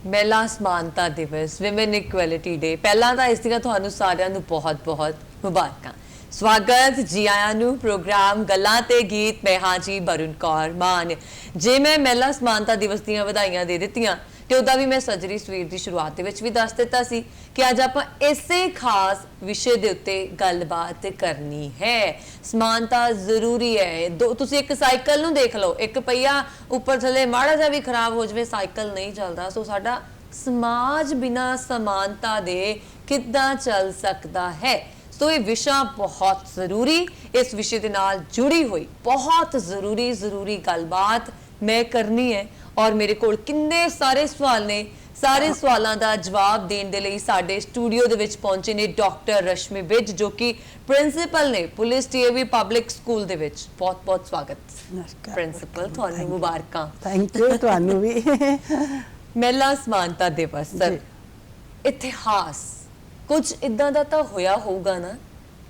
महिला समानता दिवस विमेन इक्वलिटी डे पहला तो इस ਦੀਆਂ ਤੁਹਾਨੂੰ ਸਾਰਿਆਂ ਨੂੰ बहुत-बहुत ਮੁਬਾਰਕਾਂ स्वागत जी आया नू प्रोग्राम गल्लां ते गीत मैं हाँ जी वरुण कौर मान जे मैं महिला समानता दिवस ਦੀਆਂ ਵਧਾਈਆਂ ਦੇ ਦਿੱਤੀਆਂ ਤੇ ਉਹਦਾ ਵੀ ਮੈਂ ਸਜਰੀ ਸਵੀਰ ਦੀ ਸ਼ੁਰੂਆਤ ਦੇ ਵਿੱਚ ਵੀ ਦੱਸ ਦਿੱਤਾ ਸੀ ਕਿ ਅੱਜ ਆਪਾਂ ਇਸੇ ਖਾਸ ਵਿਸ਼ੇ ਦੇ ਉੱਤੇ ਗੱਲਬਾਤ ਕਰਨੀ ਹੈ ਸਮਾਨਤਾ ਜ਼ਰੂਰੀ ਹੈ ਤੁਸੀਂ ਇੱਕ ਸਾਈਕਲ ਨੂੰ ਦੇਖ ਲਓ ਇੱਕ ਪਹੀਆ ਉੱਪਰ ਥੱਲੇ ਮਾੜਾ ਜਿਹਾ ਵੀ ਖਰਾਬ ਹੋ ਜਾਵੇ ਸਾਈਕਲ ਨਹੀਂ ਚੱਲਦਾ ਸੋ ਸਾਡਾ समाज बिना समानता दे किद्दां चल सकता है तो ये विषय बहुत जरूरी इस विषय के नाल जुड़ी हुई बहुत जरूरी गलबात मैं करनी है और मेरे कोल किन्ने सारे सवाल ने सारे सवालों का जवाब देने दे लई साडे स्टूडियो दे विच पहुंचे ने डॉक्टर रश्मि विज जो कि प्रिंसीपल ने पुलिस टीएवी पब्लिक स्कूल दे विच बहुत स्वागत प्रिंसीपल तुहानू मुबारकां थैंक यू तुहानू भी महिला समानता दिवस सर इतिहास कुछ इदां दा तां होया होगा ना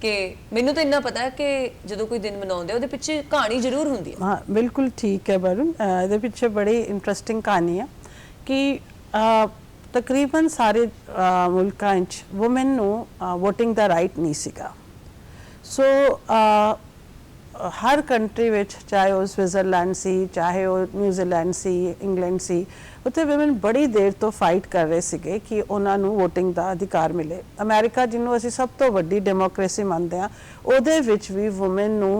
कि मैनू तो इन्ना पता है कि जो कोई दिन मनाउंदे उहदे पिछे कहानी जरूर हुंदी है हाँ बिल्कुल ठीक है वरुण इहदे पिछे बड़ी इंटरेस्टिंग कहानी है कि तकरीबन सारे मुल्कां च वुमेन नू वोटिंग दा राइट नहीं सीगा सो हर कंट्री विच चाहे वो स्विट्जरलैंड सी चाहे वो न्यूजीलैंड सी इंग्लैंड सी उत्थे वुमेन बड़ी देर तो फाइट कर रहे सीगे कि उन्हां नू वोटिंग दा अधिकार मिले अमेरिका जिन्हों असीं सब तो वड्डी डेमोक्रेसी मानते हैं उहदे विच भी वुमेन नू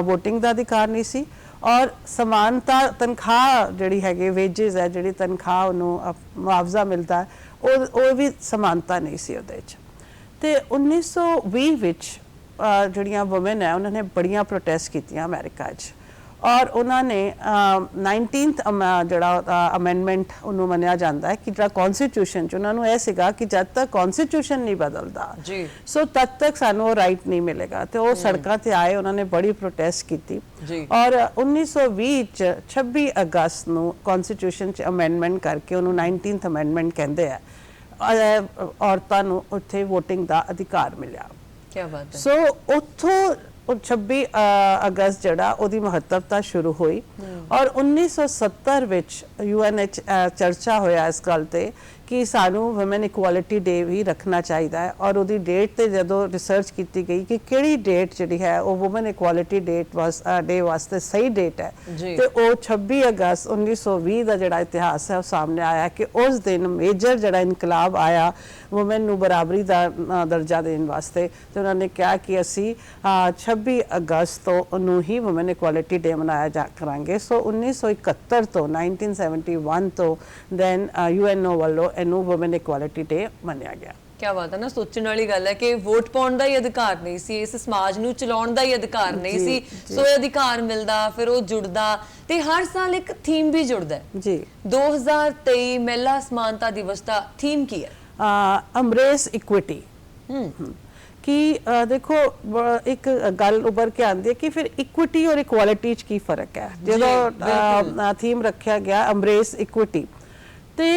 वोटिंग दा अधिकार नहीं सी और समानता तनख्वाह जिहड़ी हैगी वेजिज है जिहड़ी तनख्वाह उन्हों मुआवजा मिलता है वो भी समानता नहीं सी उहदे च ते 1920 विच ਜਿਹੜੀਆਂ ਵੂਮਨ ਹੈ ਉਹਨਾਂ ਨੇ ਬੜੀਆਂ ਪ੍ਰੋਟੈਸਟ ਕੀਤੀਆਂ ਅਮਰੀਕਾ 'ਚ ਔਰ ਉਹਨਾਂ ਨੇ 19th ਜਿਹੜਾ ਅਮੈਂਡਮੈਂਟ ਉਹਨੂੰ ਮੰਨਿਆ ਜਾਂਦਾ ਹੈ ਕਿ ਜਿਹੜਾ ਕਨਸਟੀਟਿਊਸ਼ਨ 'ਚ ਉਹਨਾਂ ਨੂੰ ਇਹ ਸੀਗਾ ਕਿ ਜਦ ਤੱਕ ਕਨਸਟੀਟਿਊਸ਼ਨ ਨਹੀਂ ਬਦਲਦਾ ਜੀ ਸੋ ਤਦ ਤੱਕ ਸਾਨੂੰ ਉਹ ਰਾਈਟ ਨਹੀਂ ਮਿਲੇਗਾ ਤੇ ਉਹ ਸੜਕਾਂ ਤੇ ਆਏ ਉਹਨਾਂ ਨੇ ਬੜੀ ਪ੍ਰੋਟੈਸਟ ਕੀਤੀ ਔਰ 1920 ਚ 26 ਅਗਸਤ ਨੂੰ ਕਨਸਟੀਟਿਊਸ਼ਨ 'ਚ ਅਮੈਂਡਮੈਂਟ ਕਰਕੇ ਉਹਨੂੰ 19th ਅਮੈਂਡਮੈਂਟ ਕਹਿੰਦੇ ਆ ਔਰਤਾਂ ਨੂੰ ਉੱਥੇ ਵੋਟਿੰਗ ਦਾ ਅਧਿਕਾਰ ਮਿਲਿਆ क्या बात है सो उतो 26 अगस्त जड़ा ओदी महत्वता शुरू हुई और 1970 विच UN चर्चा होया इस गल ते कि सानू वुमेन इक्वालिटी डे भी रखना चाहिए है और उदी डेट ते जदों रिसर्च की गई कि किहड़ी डेट जिहड़ी है वो वुमेन इक्वालिटी डे वास्ते सही डेट है ते वो 26 अगस्त 1920 का जिहड़ा इतिहास है वो सामने आया कि उस दिन मेजर जिहड़ा इनकलाब आया वुमेन नू बराबरी का दर्जा देने वास्ते तो उन्होंने कहा कि असी 26 अगस्त तो नू ही वुमेन इक्वालिटी डे मनाया जा करांगे सो 1971 तो 1971 तो दैन UNO वालों ਇਹਨੂੰ ਵੂਮਨ ਇਕੁਐਲਿਟੀ ਡੇ ਮੰਨਿਆ ਗਿਆ क्या बात है ना सोचने वाली गल है कि वोट पाउण दा ही अधिकार नहीं सी इस समाज नू चलाउण दा ही अधिकार नहीं सी सो ये अधिकार मिलदा फिर वो जुड़दा ते हर साल एक थीम भी जुड़दा है जी 2023 महिला समानता दिवस दा थीम की है एम्ब्रेस इक्विटी कि देखो एक गल उभर के आती है कि फिर इक्विटी और इक्वालिटी च की फर्क है जो थीम रखा गया एम्ब्रेस इक्विटी ते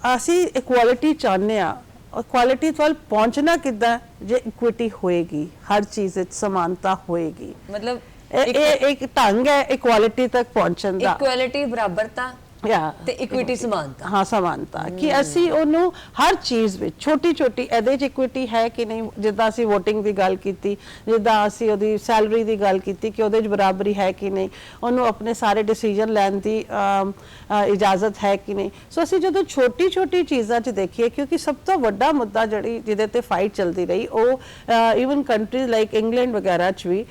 ਅਸੀਂ ਇਕੁਐਲਿਟੀ ਚਾਹੁੰਦੇ ਆ ਇਕੁਐਲਿਟੀ ਵੱਲ ਪਹੁੰਚਣਾ ਕਿੱਦਾਂ ਜੇ ਇਕੁਇਟੀ ਹੋਏਗੀ ਹਰ ਚੀਜ਼ ਵਿੱਚ ਸਮਾਨਤਾ ਹੋਏਗੀ ਮਤਲਬ ਇਹ ਇੱਕ ਢੰਗ ਹੈ ਇਕੁਐਲਿਟੀ ਤੱਕ ਪਹੁੰਚਣ ਦਾ ਇਕੁਐਲਿਟੀ ਬਰਾਬਰਤਾ ਤੇ ਇਕੁਇਟੀ ਸਮਾਨਤਾ ਹਾਂ ਸਮਾਨਤਾ ਕਿ ਅਸੀਂ ਉਹਨੂੰ ਹਰ ਚੀਜ਼ ਵਿੱਚ ਛੋਟੀ ਛੋਟੀ ਇਹਦੇ ਚ ਇਕੁਇਟੀ ਹੈ ਕਿ ਨਹੀਂ ਜਿੱਦਾਂ ਅਸੀਂ VOTING ਦੀ ਗੱਲ ਕੀਤੀ ਜਿੱਦਾਂ ਅਸੀਂ ਉਹਦੀ ਸੈਲਰੀ ਦੀ ਗੱਲ ਕੀਤੀ ਕਿ ਉਹਦੇ ਚ ਬਰਾਬਰੀ ਹੈ ਕਿ ਨਹੀਂ ਉਹਨੂੰ ਆਪਣੇ ਸਾਰੇ ਡਿਸੀਜਨ ਲੈਣ ਦੀ ਇਜਾਜ਼ਤ ਹੈ ਕਿ ਨਹੀਂ ਸੋ ਅਸੀਂ ਜਦੋਂ ਛੋਟੀ ਛੋਟੀ ਚੀਜ਼ਾਂ ਚ ਦੇਖੀਏ ਕਿਉਂਕਿ ਸਭ ਤੋਂ ਵੱਡਾ ਮੁੱਦਾ ਜਿਹੜੀ ਜਿਹਦੇ ਤੇ ਫਾਈਟ ਚੱਲਦੀ ਰਹੀ ਉਹ ਈਵਨ ਕੰਟਰੀਜ਼ ਲਾਈਕ ਇੰਗਲੈਂਡ ਵਗੈਰਾ ਚ ਵੀ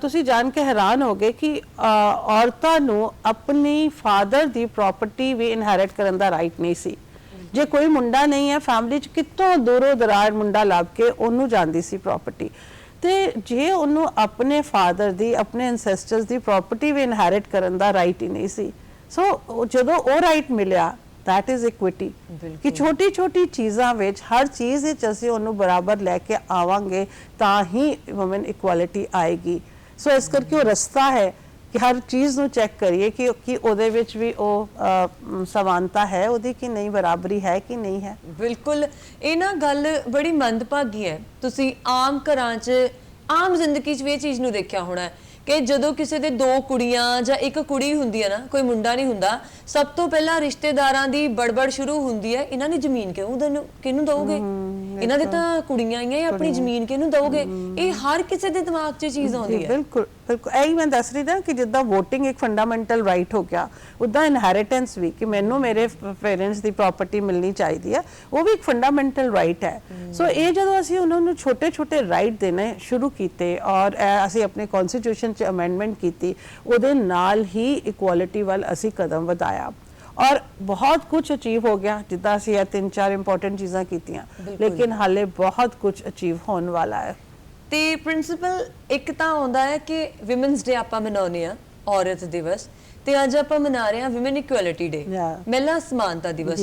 ਤੁਸੀਂ ਜਾਣ ਕੇ ਹੈਰਾਨ ਹੋਗੇ ਕਿ ਔਰਤਾਂ ਨੂੰ ਆਪਣੀ ਫਾਦਰ ਦੀ प्रॉपर्टी भी इनहेरिट करने का राइट नहीं सी जे कोई मुंडा नहीं है फैमिली च कितों दूरों दरार मुंडा लभ के ओनू जांदी सी प्रॉपर्टी ते जे ओनू अपने फादर दी अपने एंसेस्टर्स दी प्रॉपर्टी भी इनहेरिट करने का राइट ही नहीं सी सो जदों ओ राइट मिलिया दैट इज इक्विटी कि छोटी छोटी चीज़ां विच हर चीज़ विच असीं ओनू बराबर लैके आवांगे तां ही वुमेन इक्वालिटी आएगी सो इस करके वो रस्ता है कि हर चीज़ नू चेक करिए कि उहदे विच भी वो समानता है उहदी कि नहीं बराबरी है कि नहीं है बिल्कुल ये ना गल बड़ी मंदभागी है तुसी आम घरां च आम जिंदगी च भी ये चीज़ नू देखिया होना है ਕਿ ਜਦੋਂ ਕਿਸੇ ਦੇ ਦੋ ਕੁੜੀਆਂ ਜਾਂ ਇੱਕ ਕੁੜੀ ਹੁੰਦੀ ਹੈ ਨਾ, ਕੋਈ ਮੁੰਡਾ ਨਹੀਂ ਹੁੰਦਾ, ਸਭ ਤੋਂ ਪਹਿਲਾਂ ਰਿਸ਼ਤੇਦਾਰਾਂ ਦੀ ਬੜਬੜ ਸ਼ੁਰੂ ਹੁੰਦੀ ਹੈ, ਇਹਨਾਂ ਨੇ ਜ਼ਮੀਨ ਕਿਹਨੂੰ ਦਓਗੇ, ਇਹਨਾਂ ਦੇ ਤਾਂ ਕੁੜੀਆਂ ਹੀ ਆ, ਆਪਣੀ ਜ਼ਮੀਨ ਕਿਹਨੂੰ ਦਓਗੇ। ਇਹ ਹਰ ਕਿਸੇ ਦੇ ਦਿਮਾਗ 'ਚ ਚੀਜ਼ ਆਉਂਦੀ ਹੈ। ਬਿਲਕੁਲ ਬਿਲਕੁਲ, ਇਹੀ ਮੈਂ ਦੱਸ ਰਹੀ ਨਾ ਕਿ ਜਿੱਦਾਂ ਵੋਟਿੰਗ ਇੱਕ ਫੰਡਾਮੈਂਟਲ ਰਾਈਟ ਹੋ ਗਿਆ, ਉਦਾਂ ਇਨਹੈਰੀਟੈਂਸ ਵੀ, ਕਿ ਮੈਨੂੰ ਮੇਰੇ ਪੇਰੈਂਟਸ ਦੀ ਪ੍ਰਾਪਰਟੀ ਮਿਲਣੀ ਚਾਹੀਦੀ ਹੈ, ਉਹ ਵੀ ਇੱਕ ਫੰਡਾਮੈਂਟਲ ਰਾਈਟ ਹੈ। ਸੋ ਇਹ ਜਦੋਂ ਅਸੀਂ ਉਹਨਾਂ ਨੂੰ ਛੋਟੇ ਛੋਟੇ ਰਾਈਟ ਦੇਣੇ ਸ਼ੁਰੂ ਕੀਤੇ ਔਰ ਅਸੀਂ ਆਪਣੇ ਕਨਸਟੀਟਿਊਸ਼ਨ 'ਚ ਅਮੈਂਡਮੈਂਟ ਕੀਤੀ, ਉਹਦੇ ਨਾਲ ਹੀ ਇਕੁਐਲਿਟੀ ਵੱਲ ਅਸੀਂ ਕਦਮ ਵਧਾਇਆ ਔਰ ਬਹੁਤ ਕੁਝ ਅਚੀਵ ਹੋ ਗਿਆ। ਜਿੱਦਾਂ ਅਸੀਂ ਇਹ 3-4 ਇੰਪੋਰਟੈਂਟ ਚੀਜ਼ਾਂ ਕੀਤੀਆਂ, ਲੇਕਿਨ ਹਾਲੇ ਬਹੁਤ ਕੁਝ ਅਚੀਵ ਹੋਣ ਵਾਲਾ ਹੈ। ਤੇ ਪ੍ਰਿੰਸੀਪਲ ਇੱਕ ਤਾਂ ਆਉਂਦਾ ਹੈ ਕਿ ਵਿਮਨਸ ਡੇ ਆਪਾਂ ਮਨਾਉਂਦੇ ਆ, ਔਰਤ ਦਿਵਸ, ਤੇ ਅੱਜ ਆਪਾਂ ਮਨਾ ਰਹੇ ਹਾਂ ਵਿਮਨ ਇਕੁਐਲਿਟੀ ਡੇ, ਮਹਿਲਾ ਸਮਾਨਤਾ ਦਿਵਸ।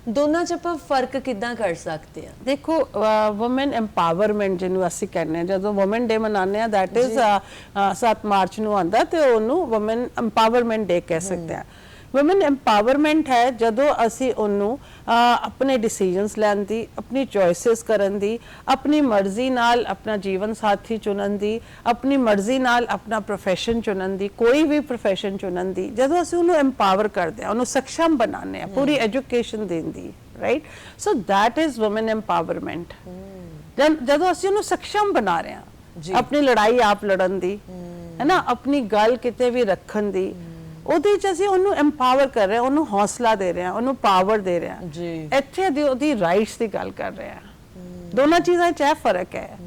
ਦੋਨਾਂ 'ਚ ਆਪਾਂ ਫਰਕ ਕਿੱਦਾਂ ਕਰ ਸਕਦੇ ਆ? ਦੇਖੋ, ਵੂਮਨ ਐਮਪਾਵਰਮੈਂਟ ਜਿਹਨੂੰ ਅਸੀਂ ਕਹਿੰਦੇ ਹਾਂ, ਜਦੋਂ ਵੂਮਨ ਡੇ ਮਨਾਉਂਦੇ ਆ, ਦੈਟ ਇਜ਼ 7 ਮਾਰਚ ਨੂੰ ਆਉਂਦਾ, ਤੇ ਉਹਨੂੰ ਵੂਮਨ ਐਮਪਾਵਰਮੈਂਟ ਡੇ ਕਹਿ ਸਕਦੇ ਆ। ਵੂਮਨ ਐਮਪਾਵਰਮੈਂਟ ਹੈ ਜਦੋਂ ਅਸੀਂ ਉਹਨੂੰ ਆਪਣੇ ਡਿਸੀਜਨਸ ਲੈਣ ਦੀ, ਆਪਣੀ ਚੋਇਸਿਸ ਕਰਨ ਦੀ, ਆਪਣੀ ਮਰਜ਼ੀ ਨਾਲ ਆਪਣਾ ਜੀਵਨ ਸਾਥੀ ਚੁਣਨ ਦੀ, ਆਪਣੀ ਮਰਜ਼ੀ ਨਾਲ ਆਪਣਾ ਪ੍ਰੋਫੈਸ਼ਨ ਚੁਣਨ ਦੀ, ਕੋਈ ਵੀ ਪ੍ਰੋਫੈਸ਼ਨ ਚੁਣਨ ਦੀ, ਜਦੋਂ ਅਸੀਂ ਉਹਨੂੰ ਐਮਪਾਵਰ ਕਰਦੇ ਹਾਂ, ਉਹਨੂੰ ਸક્ષਮ ਬਣਾਉਂਦੇ ਹਾਂ, ਪੂਰੀ ਐਜੂਕੇਸ਼ਨ ਦੇਣ ਦੀ, right? So that is woman empowerment. ਜਦੋਂ ਅਸੀਂ ਉਹਨੂੰ ਸક્ષਮ ਬਣਾ ਰਹੇ ਹਾਂ, ਆਪਣੀ ਲੜਾਈ ਆਪ ਲੜਨ ਦੀ, ਹੈ ਨਾ, ਆਪਣੀ ਗੱਲ ਕਿਤੇ ਵੀ ਰੱਖਣ ਦੀ, ਉਹਦੇ ਚ ਅਸੀਂ ਉਹਨੂੰ ਐਮਪਾਵਰ ਕਰ ਰਹੇ ਹਾਂ, ਉਹਨੂੰ ਹੌਸਲਾ ਦੇ ਰਹੇ ਹਾਂ, ਉਹਨੂੰ ਪਾਵਰ ਦੇ ਰਹੇ ਹਾਂ ਜੀ। ਇੱਥੇ ਉਹਦੀ ਰਾਈਟਸ ਦੀ ਗੱਲ ਕਰ ਰਹੇ ਹਾਂ। ਦੋਨਾਂ ਚੀਜ਼ਾਂ 'ਚ ਇਹ ਫਰਕ ਹੈ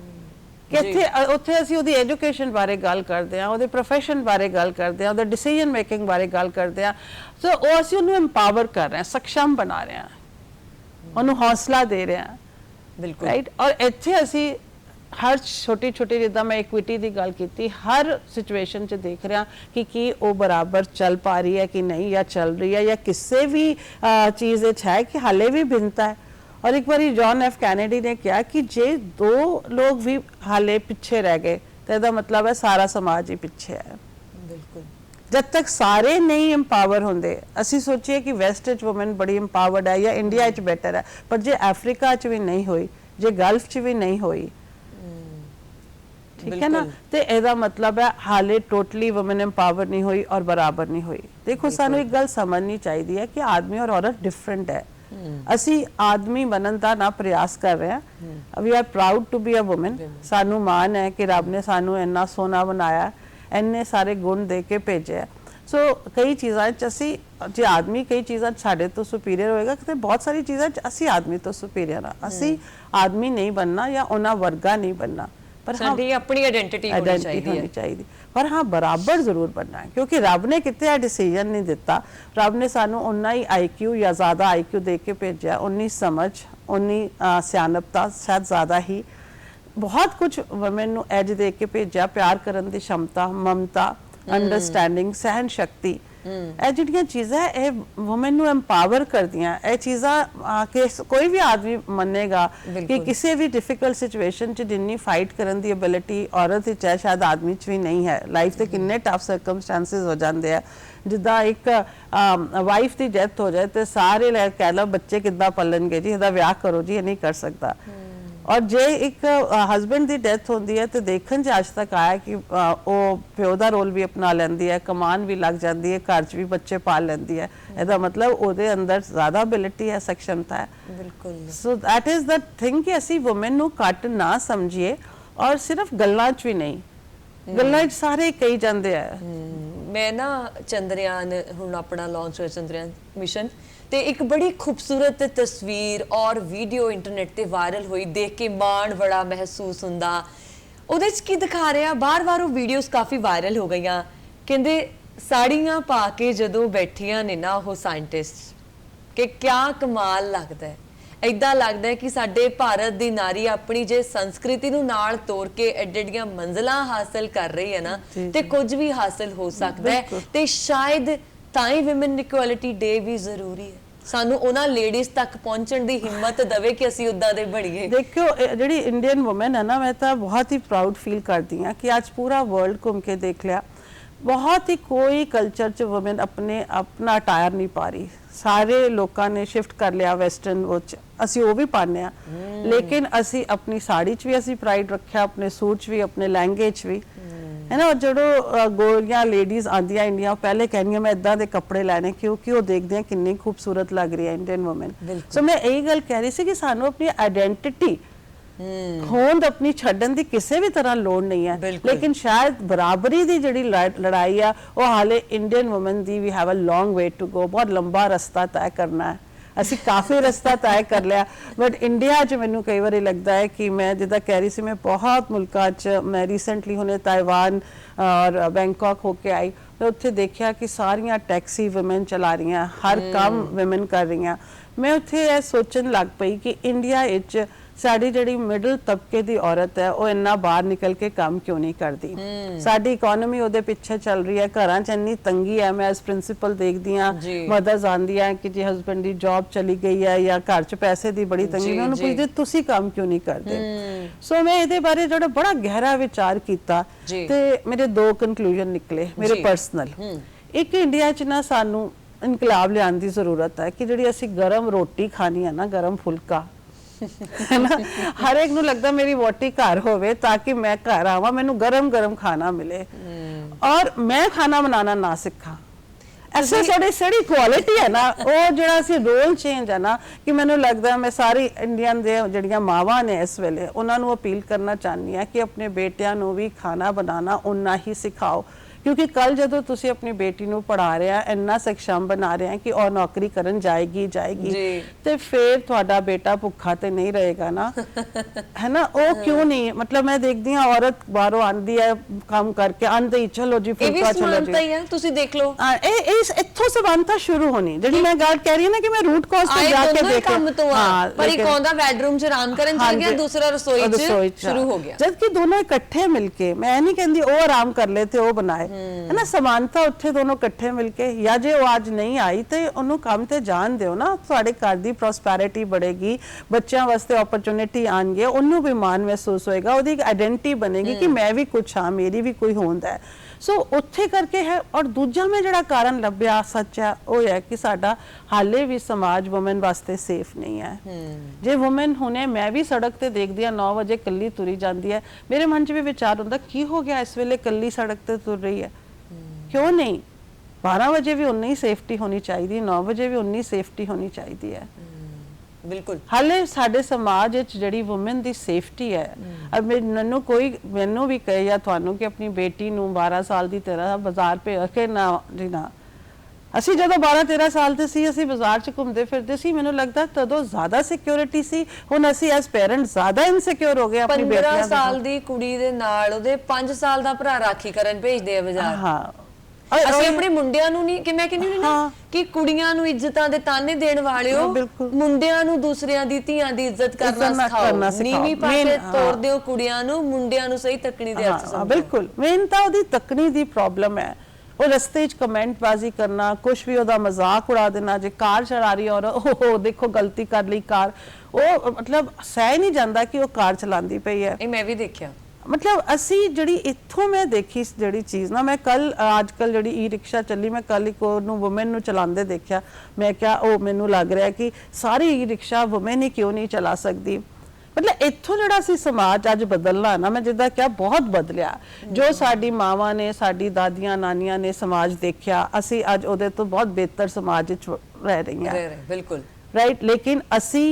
ਕਿ ਉੱਥੇ ਅਸੀਂ ਉਹਦੀ ਐਜੂਕੇਸ਼ਨ ਬਾਰੇ ਗੱਲ ਕਰਦੇ ਹਾਂ, ਉਹਦੇ ਪ੍ਰੋਫੈਸ਼ਨ ਬਾਰੇ ਗੱਲ ਕਰਦੇ ਹਾਂ, ਉਹਦੇ ਡਿਸੀਜਨ ਮੇਕਿੰਗ ਬਾਰੇ ਗੱਲ ਕਰਦੇ ਹਾਂ। ਸੋ ਉਹ ਅਸੀਂ ਉਹਨੂੰ ਐਮਪਾਵਰ ਕਰ ਰਹੇ ਹਾਂ, ਸક્ષਮ ਬਣਾ ਰਹੇ ਹਾਂ, ਉਹਨੂੰ ਹੌਸਲਾ ਦੇ ਰਹੇ ਹਾਂ, ਬਿਲਕੁਲ, ਰਾਈਟ? ਔਰ ਇੱਥੇ ਅਸੀਂ ਹਰ ਛੋਟੀ ਛੋਟੀ, ਜਿੱਦਾਂ ਮੈਂ ਇਕੁਇਟੀ ਦੀ ਗੱਲ ਕੀਤੀ, ਹਰ ਸਿਚੁਏਸ਼ਨ 'ਚ ਦੇਖ ਰਿਹਾ ਕਿ ਕੀ ਉਹ ਬਰਾਬਰ ਚੱਲ ਪਾ ਰਹੀ ਹੈ ਕਿ ਨਹੀਂ, ਜਾਂ ਚੱਲ ਰਹੀ ਹੈ, ਜਾਂ ਕਿਸੇ ਵੀ ਚੀਜ਼ ਵਿੱਚ ਹੈ ਕਿ ਹਾਲੇ ਵੀ ਭਿੰਨਤਾ ਹੈ। ਔਰ ਇੱਕ ਵਾਰੀ ਜੌਨ ਐਫ ਕੈਨੇਡੀ ਨੇ ਕਿਹਾ ਕਿ ਜੇ 2 ਲੋਕ ਵੀ ਹਾਲੇ ਪਿੱਛੇ ਰਹਿ ਗਏ ਤਾਂ ਇਹਦਾ ਮਤਲਬ ਹੈ ਸਾਰਾ ਸਮਾਜ ਹੀ ਪਿੱਛੇ ਹੈ। ਬਿਲਕੁਲ, ਜਦ ਤੱਕ ਸਾਰੇ ਨਹੀਂ ਐਮਪਾਵਰ ਹੁੰਦੇ, ਅਸੀਂ ਸੋਚੀਏ ਕਿ ਵੈਸਟ ਵਿੱਚ ਵੂਮਨ ਬੜੀ ਐਮਪਾਵਰਡ ਹੈ ਜਾਂ ਇੰਡੀਆ 'ਚ ਬੈਟਰ ਹੈ, ਪਰ ਜੇ ਅਫਰੀਕਾ 'ਚ ਵੀ ਨਹੀਂ ਹੋਈ, ਜੇ ਗਲਫ 'ਚ ਵੀ ਨਹੀਂ ਹੋਈ, ਠੀਕ ਹੈ ਨਾ, ਤੇ ਇਹਦਾ ਮਤਲਬ ਹੈ ਹਾਲੇ ਟੋਟਲੀ ਵੂਮਨ ਐਮਪਾਵਰ ਨਹੀਂ ਹੋਈ ਔਰ ਬਰਾਬਰ ਨਹੀਂ ਹੋਈ। ਦੇਖੋ, ਸਾਨੂੰ ਇੱਕ ਗੱਲ ਸਮਝਣੀ ਚਾਹੀਦੀ ਹੈ ਕਿ ਆਦਮੀ ਔਰ ਔਰਤ ਡਿਫਰੈਂਟ ਹੈ। ਅਸੀਂ ਆਦਮੀ ਬਣਨ ਦਾ ਨਾ ਪ੍ਰਯਾਸ ਕਰ ਰਹੇ ਹਾਂ। We are proud to be a woman. ਸਾਨੂੰ ਮਾਣ ਹੈ ਕਿ ਰੱਬ ਨੇ ਸਾਨੂੰ ਇੰਨਾ ਸੋਹਣਾ ਬਣਾਇਆ, ਇੰਨੇ ਸਾਰੇ ਗੁਣ ਦੇ ਕੇ ਭੇਜਿਆ। ਸੋ ਕਈ ਚੀਜ਼ਾਂ 'ਚ ਅਸੀਂ, ਜੇ ਆਦਮੀ ਕਈ ਚੀਜ਼ਾਂ 'ਚ ਸਾਡੇ ਤੋਂ ਸੁਪੀਰੀਅਰ ਹੋਏਗਾ, ਤੇ ਬਹੁਤ ਸਾਰੀ ਚੀਜ਼ਾਂ 'ਚ ਅਸੀਂ ਆਦਮੀ ਤੋਂ ਸੁਪੀਰੀਅਰ ਹਾਂ। ਅਸੀਂ ਆਦਮੀ ਨਹੀਂ ਬਣਨਾ ਜਾਂ ਉਹਨਾਂ ਵਰਗਾ ਨਹੀਂ ਬਣਨਾ, ਪਰ ਸਾਡੀ ਆਪਣੀ ਆਇਡੈਂਟੀਟੀ ਹੋਣੀ ਚਾਹੀਦੀ, ਪਰ ਹਾਂ ਬਰਾਬਰ ਜ਼ਰੂਰ ਬਣਨਾ ਹੈ, ਕਿਉਂਕਿ ਰੱਬ ਨੇ ਕਿਤੇ ਇਹ ਡਿਸੀਜਨ ਨਹੀਂ ਦਿੱਤਾ। ਰੱਬ ਨੇ ਸਾਨੂੰ ਉਨਾ ਹੀ IQ ਜਾਂ ਜ਼ਿਆਦਾ IQ ਦੇ ਕੇ ਭੇਜਿਆ, ਉਨੀ ਸਮਝ, ਉਨੀ ਸਿਆਣਪਤਾ, ਸ਼ਾਇਦ ਜ਼ਿਆਦਾ ਹੀ, ਬਹੁਤ ਕੁਝ ਵੂਮਨ ਨੂੰ ਐਜ ਦੇ ਕੇ ਭੇਜਿਆ, ਪਿਆਰ ਕਰਨ ਦੀ ਸ਼ਮਤਾ, ਮਮਤਾ, ਅੰਡਰਸਟੈਂਡਿੰਗ, ਸਹਿਨ ਸ਼ਕਤੀ। ਇਹ ਜਿਹੜੀਆਂ ਚੀਜ਼ਾਂ ਇਹ ਵੂਮਨ ਨੂੰ ਐਮਪਾਵਰ ਕਰਦੀਆਂ। ਇਹ ਚੀਜ਼ਾਂ ਕਿ ਕੋਈ ਵੀ ਆਦਮੀ ਮੰਨੇਗਾ ਕਿ ਕਿਸੇ ਵੀ ਡਿਫਿਕਲਟ ਸਿਚੁਏਸ਼ਨ 'ਚ ਜਿੰਨੀ ਫਾਈਟ ਕਰਨ ਦੀ ਐਬਿਲਿਟੀ ਔਰਤ ਵਿੱਚ ਹੈ, ਸ਼ਾਇਦ ਆਦਮੀ 'ਚ ਵੀ ਨਹੀਂ ਹੈ। ਲਾਈਫ ਦੇ ਕਿੰਨੇ ਟਫ ਸਰਕਮਸਟੈਂਸਿਸ ਹੋ ਜਾਂਦੇ ਆ, ਜਿੱਦਾਂ ਇੱਕ ਵਾਈਫ ਦੀ ਡੈਥ ਹੋ ਜਾਏ ਤੇ ਸਾਰੇ ਲੈ ਕਹਿ ਲਓ ਬੱਚੇ ਕਿੱਦਾਂ ਪਲਣਗੇ ਜੀ, ਇਹਦਾ ਵਿਆਹ ਕਰੋ ਜੀ, ਇਹ ਨਹੀਂ ਕਰ ਸਕਦਾ। ਔਰ ਜੇ ਇੱਕ ਹਸਬੈਂਡ ਦੀ ਡੈਥ ਹੁੰਦੀ ਹੈ ਤੇ ਦੇਖਣ 'ਚ ਅੱਜ ਤੱਕ ਆਇਆ ਕਿ ਉਹ ਪਿਓ ਦਾ ਰੋਲ ਵੀ ਅਪਣਾ ਲੈਂਦੀ ਹੈ, ਕਮਾਨ ਵੀ ਲੱਗ ਜਾਂਦੀ ਹੈ, ਘਰ 'ਚ ਵੀ ਬੱਚੇ ਪਾਲ ਲੈਂਦੀ ਹੈ। ਇਹਦਾ ਮਤਲਬ ਉਹਦੇ ਅੰਦਰ ਜ਼ਿਆਦਾ ਐਬਿਲਿਟੀ ਹੈ, ਸક્ષਮਤਾ ਹੈ। ਬਿਲਕੁਲ। So that is the thing ਕਿ ਅਸੀਂ ਵੂਮਨ ਨੂੰ ਘੱਟ ਨਾ ਸਮਝੀਏ, ਔਰ ਸਿਰਫ ਗੱਲਾਂ 'ਚ ਵੀ ਨਹੀਂ, ਗੱਲਾਂ 'ਚ ਸਾਰੇ ਕਹੀ ਜਾਂਦੇ ਆ। ਮੈਂ ਨਾ ਚੰਦਰਯਾਨ, ਹੁਣ ਆਪਣਾ ਲਾਂਚ ਹੋਇਆ ਚੰਦਰਯਾਨ ਮਿਸ਼ਨ, ਤੇ ਇੱਕ ਬੜੀ ਖੂਬਸੂਰਤ ਤਸਵੀਰ ਔਰ ਵੀਡੀਓ ਇੰਟਰਨੈਟ ਤੇ ਵਾਇਰਲ ਹੋਈ, ਦੇਖ ਕੇ ਮਾਣ ਬੜਾ ਮਹਿਸੂਸ ਹੁੰਦਾ। ਉਹਦੇ 'ਚ ਕੀ ਦਿਖਾ ਰਿਹਾ, ਬਾਰ-ਬਾਰ ਉਹ ਵੀਡੀਓਜ਼ ਕਾਫੀ ਵਾਇਰਲ ਹੋ ਗਈਆਂ। ਕਹਿੰਦੇ ਸਾੜੀਆਂ ਪਾ ਕੇ ਜਦੋਂ ਬੈਠੀਆਂ ਨੇ ਨਾ ਉਹ ਸਾਇੰਟਿਸਟ, ਕਿ ਕਿਆ ਕਮਾਲ ਲੱਗਦਾ ਹੈ। ਇਦਾਂ ਲੱਗਦਾ ਹੈ ਕਿ ਸਾਡੇ ਭਾਰਤ ਦੀ ਨਾਰੀ ਆਪਣੀ ਜੇ ਸੰਸਕ੍ਰਿਤੀ ਨੂੰ ਨਾਲ ਤੋੜ ਕੇ ਐਡੀਆਂ ਮੰਜ਼ਲਾਂ ਹਾਸਲ ਕਰ ਰਹੀ ਹੈ ਨਾ, ਤੇ ਕੁਝ ਵੀ ਹਾਸਲ ਹੋ ਸਕਦਾ ਹੈ। ਤੇ ਸ਼ਾਇਦ ਤਾਂ ਹੀ ਵਿਮਨ ਇਕੁਐਲਿਟੀ ਡੇ ਵੀ ਜ਼ਰੂਰੀ ਹੈ, ਸਾਨੂੰ ਉਹਨਾਂ ਲੇਡੀਜ਼ ਤੱਕ ਪਹੁੰਚਣ ਦੀ ਹਿੰਮਤ ਦੇਵੇ ਕਿ ਅਸੀਂ ਉਦਾਂ ਦੇ ਬਣੀਏ। ਦੇਖੋ, ਜਿਹੜੀ ਇੰਡੀਅਨ ਵੂਮਨ ਹੈ ਨਾ, ਮੈਂ ਤਾਂ ਬਹੁਤ ਹੀ ਪ੍ਰਾਊਡ ਫੀਲ ਕਰਦੀ ਹਾਂ ਕਿ ਅੱਜ ਪੂਰਾ ਵਰਲਡ ਘੁੰਮ ਕੇ ਦੇਖ ਲਿਆ, ਬਹੁਤ ਹੀ ਕੋਈ ਕਲਚਰ 'ਚ ਵੂਮਨ ਆਪਣਾ ਅਟਾਇਰ ਨਹੀਂ ਪਾ ਰਹੀ। ਸਾਰੇ ਲੋਕਾਂ ਨੇ ਸ਼ਿਫਟ ਕਰ ਲਿਆ ਵੈਸਟਰਨ ਵਿੱਚ, ਅਸੀਂ ਉਹ ਵੀ ਪਾਉਂਦੇ ਹਾਂ, ਲੇਕਿਨ ਅਸੀਂ ਆਪਣੀ ਸਾੜੀ 'ਚ ਵੀ ਅਸੀਂ ਪ੍ਰਾਈਡ ਰੱਖਿਆ, ਆਪਣੇ ਸੂਟ 'ਚ ਵੀ, ਆਪਣੇ ਲਹਿੰਗੇ 'ਚ ਵੀ। है ना। जो गोरियां लेडीज आंदियां इंडिया पहले कहनियां मैं इदां दे कपड़े लैने क्योंकि वो देखदे हैं किन्नी खूबसूरत लग रही है इंडियन वुमेन। सो मैं यही गल कह रही सी कि सानू अपनी आइडेंटिटी होंद अपनी छड्डन दी किसी भी तरह लोड़ नहीं है, लेकिन शायद बराबरी दी जिहड़ी लड़ाई है वो हाले इंडियन वुमेन दी we have a long way to go, बहुत लंबा रस्ता तय करना है। ਅਸੀਂ ਕਾਫੀ ਰਸਤਾ ਤੈਅ ਕਰ ਲਿਆ, ਬਟ ਇੰਡੀਆ 'ਚ ਮੈਨੂੰ ਕਈ ਵਾਰੀ ਲੱਗਦਾ ਹੈ ਕਿ ਮੈਂ ਜਿੱਦਾਂ ਕਹਿ ਰਹੀ ਸੀ ਮੈਂ ਬਹੁਤ ਮੁਲਕਾਂ 'ਚ ਮੈਂ ਰੀਸੈਂਟਲੀ ਹੁਣੇ ਤਾਇਵਾਨ ਔਰ ਬੈਂਕਾਕ ਹੋ ਕੇ ਆਈ, ਮੈਂ ਉੱਥੇ ਦੇਖਿਆ ਕਿ ਸਾਰੀਆਂ ਟੈਕਸੀ ਵੂਮਨ ਚਲਾ ਰਹੀਆਂ, ਹਰ ਕੰਮ ਵੂਮਨ ਕਰ ਰਹੀਆਂ। ਮੈਂ ਉੱਥੇ ਇਹ ਸੋਚਣ ਲੱਗ ਪਈ ਕਿ ਇੰਡੀਆ ਵਿੱਚ ਸਾਡੀ ਜਿਹੜੀ ਮਿਡਲ ਤਬਕੇ ਦੀ ਔਰਤ ਹੈ ਉਹ ਇੰਨਾ ਬਾਹਰ ਨਿਕਲ ਕੇ ਕੰਮ ਕਿਉਂ ਨਹੀਂ ਕਰਦੀ। ਸਾਡੀ ਇਕਨੋਮੀ ਉਹਦੇ ਪਿੱਛੇ ਚੱਲ ਰਹੀ ਹੈ, ਘਰਾਂ 'ਚ ਇੰਨੀ ਤੰਗੀ ਹੈ। ਮੈਂ ਐਸ ਪ੍ਰਿੰਸੀਪਲ ਦੇਖਦੀ ਹਾਂ ਮਦਰਸ ਆਉਂਦੀਆਂ ਕਿ ਜੇ ਹਸਬੈਂਡ ਦੀ ਜੌਬ ਚਲੀ ਗਈ ਹੈ ਜਾਂ ਘਰ 'ਚ ਪੈਸੇ ਦੀ ਬੜੀ ਤੰਗੀ, ਮੈਂ ਉਹਨੂੰ ਪੁੱਛਦੀ ਤੁਸੀਂ ਕੰਮ ਕਿਉਂ ਨਹੀਂ ਕਰਦੇ। ਸੋ ਮੈਂ ਇਹਦੇ ਬਾਰੇ ਜਿਹੜਾ ਬੜਾ ਗਹਿਰਾ ਵਿਚਾਰ ਕੀਤਾ ਤੇ ਮੇਰੇ ਦੋ ਕਨਕਲੂਜਨ ਨਿਕਲੇ ਮੇਰੇ ਪਰਸਨਲ। ਇੱਕ, ਇੰਡੀਆ 'ਚ ਨਾ ਸਾਨੂੰ ਇਨਕਲਾਬ ਲਿਆਉਣ ਦੀ ਜ਼ਰੂਰਤ ਹੈ ਕਿ ਜਿਹੜੀ ਅਸੀਂ ਗਰਮ ਰੋਟੀ ਖਾਣੀ ਹੈ ਨਾ, ਗਰਮ ਫੁਲਕਾ है ना, हर एक नु लगता मेरी वोटी घर होवे ताकि मैं घर आवा मैनू गरम गरम खाना मिले और मैं खाना बनाना ना सीखा। ऐसे साड़ी क्वालिटी है ना वो जड़ा सी रोल चेंज है ना कि मैनू लगता मैं सारी इंडियन दे जड़ियां मावां ने इस वेले उन्हां नू अपील करना चाहनी है कि अपने बेटियां नू भी खाना बनाना उन्ना ही सिखाओ, क्योंकि कल जदों तुसी अपनी बेटी नू पढ़ा रहे हैं इन्ना सक्षम बना रहे हैं कि और नौकरी करन जाएगी ते फिर तुहाडा बेटा भुखा ते नहीं रहेगा ना है ना। वो क्यों नहीं, मतलब मैं देखदी हां औरत बाहरों आंदी है काम करके आंदे ही चलो जी फुलका चलो जी है, तुसी देख लो इस इत्थों समानता शुरू होनी जेडी मैं गल कह रही हूं ना कि मैं रूट कॉज पे जाके देखो। हां, पर एक औंदा बेडरूम च आराम करन चल गया, दूसरा रसोई च शुरू हो गया, जबकि दोनों इकट्ठे मिलके, मैं नहीं कहंदी ओ आराम कर ले ते ओ बनाए है ना, समानता उत्थे दोनों इकट्ठे मिलके। या जे वो आज नहीं आई ते ओनू काम ते जान दिओ ना, तुहाडे घर दी प्रॉस्पैरिटी बढ़ेगी, बच्चों वास्ते अपॉर्चुनिटी आएंगे, ओनू भी मान महसूस होएगा, ओदी आइडेंटिटी बनेगी कि मैं भी कुछ हाँ, मेरी भी कोई होंद है। सो उत्थे करके है। और दूजा में जड़ा कारण लभ्या सच है वो है कि साडा हाले भी समाज वुमेन वास्ते सेफ नहीं है। जे वुमेन हुने मैं भी सड़क ते देखदी हां 9 बजे कल्ली तुरी जांदी है, मेरे मन च भी विचार हुंदा की हो गया इस वेले कल्ली सड़क ते तुर रही है, क्यों नहीं। 12 बजे भी उन्नी सेफ्टी होनी चाहिए, 9 बजे भी उन्नी सेफ्टी होनी चाहिए है। बिल्कुल हाले साडे समाज विच जिहड़ी वुमेन दी सेफ्टी है, अब मैनू कोई मैनू भी कहे या तुहानू कि अपनी बेटी नू 12 साल दी तरह बाजार भेज के ना जी ना, ਅਸੀਂ ਜਦੋਂ 12-13 ਸਾਲ ਤੇ ਸੀ ਅਸੀਂ ਬਾਜ਼ਾਰ 'ਚ ਘੁੰਮਦੇ ਫਿਰਦੇ ਸੀ, ਮੈਨੂੰ ਲੱਗਦਾ ਤਦੋਂ ਜ਼ਿਆਦਾ ਸਿਕਿਉਰਿਟੀ ਸੀ। ਹੁਣ ਅਸੀਂ ਐਸ ਪੇਰੈਂਟਸ ਜ਼ਿਆਦਾ ਇਨਸਿਕਿਉਰ ਹੋ ਗਏ ਆਪਣੀ ਬੇਟੀਆਂ ਦੇ। 15 ਸਾਲ ਦੀ ਕੁੜੀ ਦੇ ਨਾਲ ਉਹਦੇ 5 ਸਾਲ ਦਾ ਭਰਾ ਰਾਖੀ ਕਰਨ ਭੇਜਦੇ ਆ ਬਾਜ਼ਾਰ। ਹਾਂ, ਅਸੀਂ ਆਪਣੇ ਮੁੰਡਿਆਂ ਨੂੰ ਨਹੀਂ ਕਿ ਮੈਂ ਕਹਿੰਦੀ ਨਹੀਂ ਨਾ ਕਿ ਕੁੜੀਆਂ ਨੂੰ ਇੱਜ਼ਤਾਂ ਦੇ ਤਾਨੇ ਦੇਣ ਵਾਲਿਓ, ਮੁੰਡਿਆਂ ਨੂੰ ਦੂਸਰਿਆਂ ਦੀ ਧੀਆਂ ਦੀ ਇੱਜ਼ਤ ਕਰਨਾ ਸਿਖਾਓ, ਨੀਵੀਂ ਪਾ ਕੇ ਤੋੜ ਦਿਓ ਕੁੜੀਆਂ ਨੂੰ, ਮੁੰਡਿਆਂ ਨੂੰ ਸਹੀ ਤੱਕਣੀ ਦੇ ਅਰਥ ਸਮਝੋ। ਬਿਲਕੁਲ ਮੇਨ ਤਾਂ ਉਹਦੀ ਤੱਕਣੀ ਦੀ ਪ੍ਰੋਬਲਮ ਹੈ। ਉਹ ਰਸਤੇ 'ਚ ਕਮੈਂਟਬਾਜ਼ੀ ਕਰਨਾ, ਕੁਛ ਵੀ ਉਹਦਾ ਮਜ਼ਾਕ ਉਡਾ ਦੇਣਾ, ਜੇ ਕਾਰ ਚਲਾ ਰਹੀ ਔਰ ਉਹ ਦੇਖੋ ਗਲਤੀ ਕਰ ਲਈ ਕਾਰ, ਉਹ ਮਤਲਬ ਸਹਿ ਨਹੀਂ ਜਾਂਦਾ ਕਿ ਉਹ ਕਾਰ ਚਲਾਉਂਦੀ ਪਈ ਹੈ। ਇਹ ਮੈਂ ਵੀ ਦੇਖਿਆ। मतलब असी जड़ी इत्थों मैं देखी जड़ी चीज़ ना, मैं कल आजकल जड़ी ई रिक्शा चली, मैं कल एक वुमेन नू चलांदे देखा, मैं क्या ओ मैनू लग रहा है कि सारी ई रिक्शा वुमेन ही क्यों नहीं चला सकती। मतलब इत्थों जड़ा सी समाज अज बदलना ना, मैं जिद्दां क्या बहुत बदलिया, जो साडी मावां ने साडी दादियां नानियां ने समाज देखिया, असी अज उहदे तो बहुत बेहतर समाज विच रह रही हैं। बिल्कुल राइट, लेकिन असी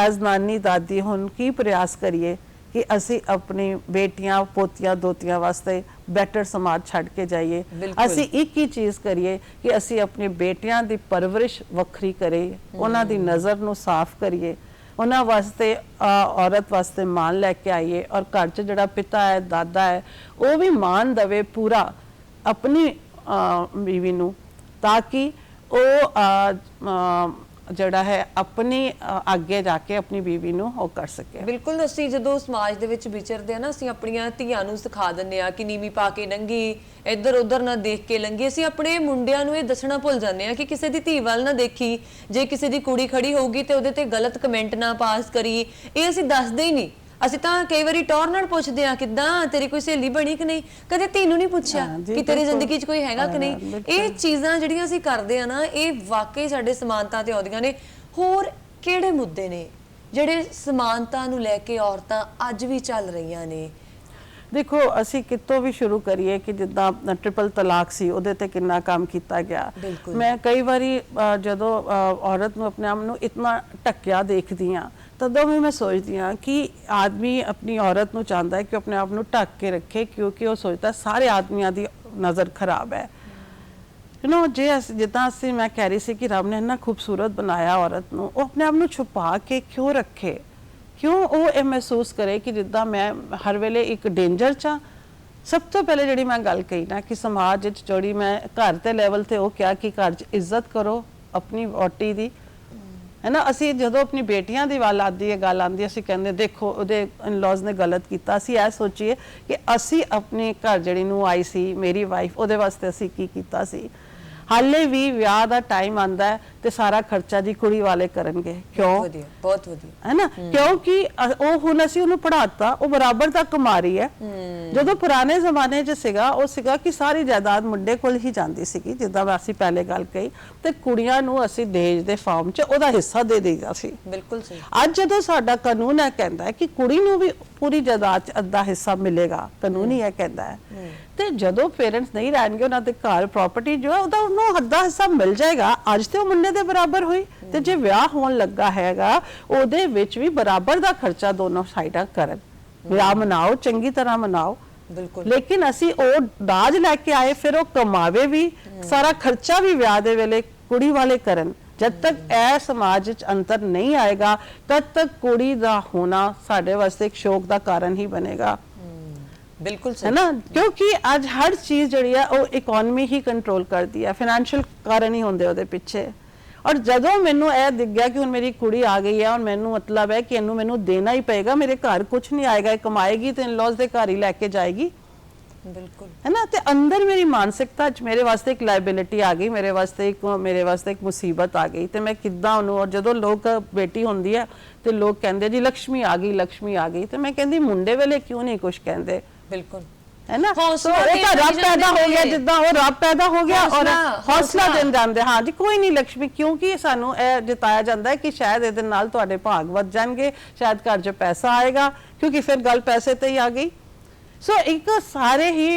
एज नानी दादी हुण की प्रयास करिए कि असी अपनी बेटियां पोतियां दोतियां वास्ते बैटर समाज छड़ के जाइए। असी एक ही चीज़ करिए कि असी अपनी बेटियां दी परवरिश वखरी करिए, उन्हां दी नज़र नू साफ करिए, उन्हां वास्ते औरत वास्ते मान लैके आइए, और घर च जिहड़ा पिता है दादा है वो भी मान दवे पूरा अपनी बीवी नू, ताकि वो ਜਿਹੜਾ ਹੈ ਆਪਣੀ ਅੱਗੇ ਜਾ ਕੇ ਆਪਣੀ ਬੀਵੀ ਨੂੰ ਉਹ ਕਰ ਸਕੇ। ਬਿਲਕੁਲ, ਅਸੀਂ ਜਦੋਂ ਸਮਾਜ ਦੇ ਵਿੱਚ ਵਿਚਰਦੇ ਆ ਨਾ, ਅਸੀਂ ਆਪਣੀਆਂ ਧੀਆਂ ਨੂੰ ਸਿਖਾ ਦਿੰਦੇ ਆ ਕਿ ਨੀਵੀਂ ਪਾ ਕੇ ਲੰਗੀ, ਇੱਧਰ ਉੱਧਰ ਨਾ ਦੇਖ ਕੇ ਲੰਗੀ। ਅਸੀਂ ਆਪਣੇ ਮੁੰਡਿਆਂ ਨੂੰ ਇਹ ਦੱਸਣਾ ਭੁੱਲ ਜਾਂਦੇ ਆ ਕਿ ਕਿਸੇ ਦੀ ਧੀ ਵੱਲ ਨਾ ਦੇਖੀ, ਜੇ ਕਿਸੇ ਦੀ ਕੁੜੀ ਖੜੀ ਹੋਊਗੀ ਤੇ ਉਹਦੇ ਤੇ ਗਲਤ ਕਮੈਂਟ ਨਾ ਪਾਸ ਕਰੀ, ਇਹ ਅਸੀਂ ਦੱਸਦੇ ਹੀ ਨਹੀਂ। ਅਸੀਂ ਤਾਂ ਕਈ ਵਾਰੀ ਟੌਰ ਨਾਲ ਪੁੱਛਦੇ ਆ ਕਿੱਦਾਂ ਤੇਰੀ ਕੋਈ ਸਹੇਲੀ ਬਣੀ ਕਿ ਨਹੀਂ, ਕਦੇ ਧੀ ਨੂੰ ਨਹੀਂ ਪੁੱਛਿਆ ਕਿ ਤੇਰੀ ਜ਼ਿੰਦਗੀ 'ਚ ਕੋਈ ਹੈਗਾ ਕਿ ਨਹੀਂ। ਇਹ ਚੀਜ਼ਾਂ ਜਿਹੜੀਆਂ ਅਸੀਂ ਕਰਦੇ ਆ ਨਾ, ਇਹ ਵਾਕਈ ਸਾਡੇ ਸਮਾਨਤਾ ਤੇ ਆਉਂਦੀਆਂ ਨੇ। ਹੋਰ ਕਿਹੜੇ ਮੁੱਦੇ ਨੇ ਜਿਹੜੇ ਸਮਾਨਤਾ ਨੂੰ ਲੈ ਕੇ ਔਰਤਾਂ ਅੱਜ ਵੀ ਚੱਲ ਰਹੀਆਂ ਨੇ? ਦੇਖੋ ਅਸੀਂ ਕਿਤੋਂ ਵੀ ਸ਼ੁਰੂ ਕਰੀਏ ਕਿ ਜਿੱਦਾਂ ਟ੍ਰਿਪਲ ਤਲਾਕ ਸੀ ਉਹਦੇ ਤੇ ਕਿੰਨਾ ਕੰਮ ਕੀਤਾ ਗਿਆ। ਮੈਂ ਕਈ ਵਾਰੀ ਜਦੋਂ ਔਰਤ ਨੂੰ ਆਪਣੇ ਆਪ ਨੂੰ ਇਤਨਾ ਢੱਕਿਆ ਦੇਖਦੀ ਹਾਂ ਤਦੋਂ ਵੀ ਮੈਂ ਸੋਚਦੀ ਹਾਂ ਕਿ ਆਦਮੀ ਆਪਣੀ ਔਰਤ ਨੂੰ ਚਾਹੁੰਦਾ ਹੈ ਕਿ ਆਪਣੇ ਆਪ ਨੂੰ ਢੱਕ ਕੇ ਰੱਖੇ ਕਿਉਂਕਿ ਉਹ ਸੋਚਦਾ ਸਾਰੇ ਆਦਮੀਆਂ ਦੀ ਨਜ਼ਰ ਖਰਾਬ ਹੈ। ਜੇ ਜਿੱਦਾਂ ਅਸੀਂ ਮੈਂ ਕਹਿ ਰਹੀ ਸੀ ਕਿ ਰੱਬ ਨੇ ਇੰਨਾ ਖੂਬਸੂਰਤ ਬਣਾਇਆ ਔਰਤ ਨੂੰ, ਉਹ ਆਪਣੇ ਆਪ ਨੂੰ ਛੁਪਾ ਕੇ ਕਿਉਂ ਰੱਖੇ? ਕਿਉਂ ਉਹ ਇਹ ਮਹਿਸੂਸ ਕਰੇ ਕਿ ਜਿੱਦਾਂ ਮੈਂ ਹਰ ਵੇਲੇ ਇੱਕ ਡੇਂਜਰ 'ਚ ਹਾਂ? ਸਭ ਤੋਂ ਪਹਿਲੇ ਜਿਹੜੀ ਮੈਂ ਗੱਲ ਕਹੀ ਨਾ ਕਿ ਸਮਾਜ ਵਿੱਚ ਜਿਹੜੀ ਮੈਂ ਘਰ ਦੇ ਲੈਵਲ ਤੇ ਉਹ ਕਿਹਾ ਕਿ ਘਰ 'ਚ ਇੱਜ਼ਤ ਕਰੋ ਆਪਣੀ ਵਹੁਟੀ ਦੀ, ਹੈ ਨਾ। ਅਸੀਂ ਜਦੋਂ ਆਪਣੀ ਬੇਟੀਆਂ ਦੀ ਗੱਲ ਆਉਂਦੀ ਅਸੀਂ ਕਹਿੰਦੇ ਦੇਖੋ ਉਹਦੇ ਇਨ-ਲॉज ਨੇ ਗਲਤ ਕੀਤਾ। ਅਸੀਂ ਇਹ ਸੋਚੀਏ ਕਿ ਅਸੀਂ ਆਪਣੇ ਘਰ ਜਿਹੜੀ ਨੂੰ ਆਈ ਸੀ ਮੇਰੀ ਵਾਈਫ, ਉਹਦੇ ਵਾਸਤੇ ਅਸੀਂ ਕੀ ਕੀਤਾ ਸੀ। ਹਾਲੇ ਵੀ ਵਿਆਹ ਦਾ ਟਾਈਮ ਆਂਦਾ ਹੈ ਤੇ ਸਾਰਾ ਖਰਚਾ ਜੀ ਕੁੜੀ ਵਾਲੇ ਕਰਨਗੇ। ਕਿਉਂ? ਬਹੁਤ ਵਧੀਆ, ਹੈ ਨਾ। ਕਿਉਂਕਿ ਉਹ ਹੁਣ ਅਸੀਂ ਉਹਨੂੰ ਪੜਾਤਾ, ਉਹ ਬਰਾਬਰ ਦਾ ਕਮਾ ਰਹੀ ਹੈ। ਜਦੋਂ ਪੁਰਾਣੇ ਜ਼ਮਾਨੇ 'ਚ ਸੀਗਾ ਉਹ ਸੀਗਾ ਕਿ ਸਾਰੀ ਜਾਇਦਾਦ ਮੁੰਡੇ ਕੋਲ ਹੀ ਜਾਂਦੀ ਸੀਗੀ, ਜਿੱਦਾਂ ਅਸੀਂ ਪਹਿਲੇ ਗੱਲ ਕਹੀ, ਤੇ ਕੁੜੀਆਂ ਨੂੰ ਅਸੀਂ ਦਹੇਜ ਦੇ ਫਾਰਮ 'ਚ ਉਹਦਾ ਹਿੱਸਾ ਦੇ ਦੇਈਦਾ ਸੀ। ਬਿਲਕੁਲ ਸਹੀ। ਅੱਜ ਜਦੋਂ ਸਾਡਾ ਕਾਨੂੰਨ ਇਹ ਕਹਿੰਦਾ ਹੈ ਕਿ ਕੁੜੀ ਨੂੰ ਵੀ ਪੂਰੀ ਜਾਇਦਾਦ 'ਚ ਅੱਧਾ ਹਿੱਸਾ ਮਿਲੇਗਾ, ਕਾਨੂੰਨ ਹੀ ਇਹ ਕਹਿੰਦਾ ਹੈ, ਤੇ ਜਦੋਂ ਪੇਰੈਂਟਸ ਨਹੀਂ ਰਹਿਣਗੇ ਉਹਨਾਂ ਦੇ ਘਰ ਪ੍ਰਾਪਰਟੀ ਜੋ ਹੈ ਉਹਦਾ ਉਹਨੂੰ ਅੱਧਾ ਹਿੱਸਾ ਮਿਲ ਜਾਏਗਾ। ਅੱਜ ਤੇ ਉਹ ਮੁੰਡੇ ਦੇ ਬਰਾਬਰ ਹੋਈ, ਤੇ ਜੇ ਵਿਆਹ ਹੋਣ ਲੱਗਾ ਹੈਗਾ ਉਹਦੇ ਵਿੱਚ ਵੀ ਬਰਾਬਰ ਦਾ ਖਰਚਾ ਦੋਨੋਂ ਸਾਈਡਾਂ ਕਰਨ। ਵਿਆਹ ਮਨਾਓ, ਚੰਗੀ ਤਰ੍ਹਾਂ ਮਨਾਓ। ਬਿਲਕੁਲ। ਲੇਕਿਨ ਅਸੀਂ ਉਹ ਦਾਜ ਲੈ ਕੇ ਆਏ, ਫਿਰ ਉਹ ਕਮਾਵੇ ਵੀ, ਸਾਰਾ ਖਰਚਾ ਵੀ ਵਿਆਹ ਦੇ ਵੇਲੇ ਕੁੜੀ ਵਾਲੇ ਕਰਨ। ਜਦ ਤੱਕ ਇਹ ਸਮਾਜ ਵਿੱਚ ਅੰਤਰ ਨਹੀਂ ਆਏਗਾ ਤਦ ਤੱਕ ਕੁੜੀ ਦਾ ਹੋਣਾ ਸਾਡੇ ਵਾਸਤੇ ਇੱਕ ਸ਼ੌਕ ਦਾ ਕਾਰਨ ਹੀ ਬਣੇਗਾ। ਬਿਲਕੁਲ ਸਹੀ ਹੈ ਨਾ, ਕਿਉਂਕਿ ਅੱਜ ਹਰ ਚੀਜ਼ ਜਿਹੜੀ ਹੈ ਉਹ ਇਕਨੋਮੀ ਹੀ ਕੰਟਰੋਲ ਕਰਦੀ ਹੈ, ਫਾਈਨੈਂਸ਼ੀਅਲ ਕਾਰਨ ਹੀ ਹੁੰਦੇ ਉਹਦੇ ਪਿੱਛੇ। ਔਰ ਜਦੋਂ ਮੈਨੂੰ ਇਹ ਦਿਖ ਗਿਆ ਕਿ ਹੁਣ ਮੇਰੀ ਕੁੜੀ ਆ ਗਈ ਹੈ ਔਰ ਮੈਨੂੰ ਮਤਲਬ ਹੈ ਕਿ ਇਹਨੂੰ ਮੈਨੂੰ ਦੇਣਾ ਹੀ ਪਏਗਾ, ਮੇਰੇ ਘਰ ਕੁਝ ਨਹੀਂ ਆਏਗਾ, ਇਹ ਕਮਾਏਗੀ ਤੇ ਇਨ-ਲॉज ਦੇ ਘਰ ਹੀ ਲੈ ਕੇ ਜਾਏਗੀ। ਬਿਲਕੁਲ, ਹੈ ਨਾ। ਤੇ ਅੰਦਰ ਮੇਰੀ ਮਾਨਸਿਕਤਾ ਚ ਮੇਰੇ ਵਾਸਤੇ ਇੱਕ ਲਾਇਬਿਲਿਟੀ ਆ ਗਈ, ਮੇਰੇ ਵਾਸਤੇ ਇੱਕ ਮੁਸੀਬਤ ਆ ਗਈ, ਤੇ ਮੈਂ ਕਿੱਦਾਂ ਉਹਨੂੰ। ਔਰ ਜਦੋਂ ਲੋਕ ਬੇਟੀ ਹੁੰਦੀ ਹੈ ਤੇ ਲੋਕ ਕਹਿੰਦੇ ਜੀ ਲక్ష్ਮੀ ਆ ਗਈ, ਲక్ష్ਮੀ ਆ ਗਈ, ਤੇ ਮੈਂ ਕਹਿੰਦੀ ਮੁੰਡੇ ਵੇਲੇ ਕਿਉਂ ਨਹੀਂ ਕੁਝ ਕਹਿੰਦੇ? ਬਿਲਕੁਲ, है ना। तो एक रब पैदा हो गया, जिद्दां वो रब पैदा हो गया और हौसला देन जांदे। हाँ जी, कोई नहीं लक्ष्मी, क्योंकि सानू जिताया जाता है कि शायद इहदे नाल तुहाडे भाग वध जाणगे, शायद घर च पैसा आएगा, क्योंकि फिर गल पैसे ते ही आ गई। सो एक सारे ही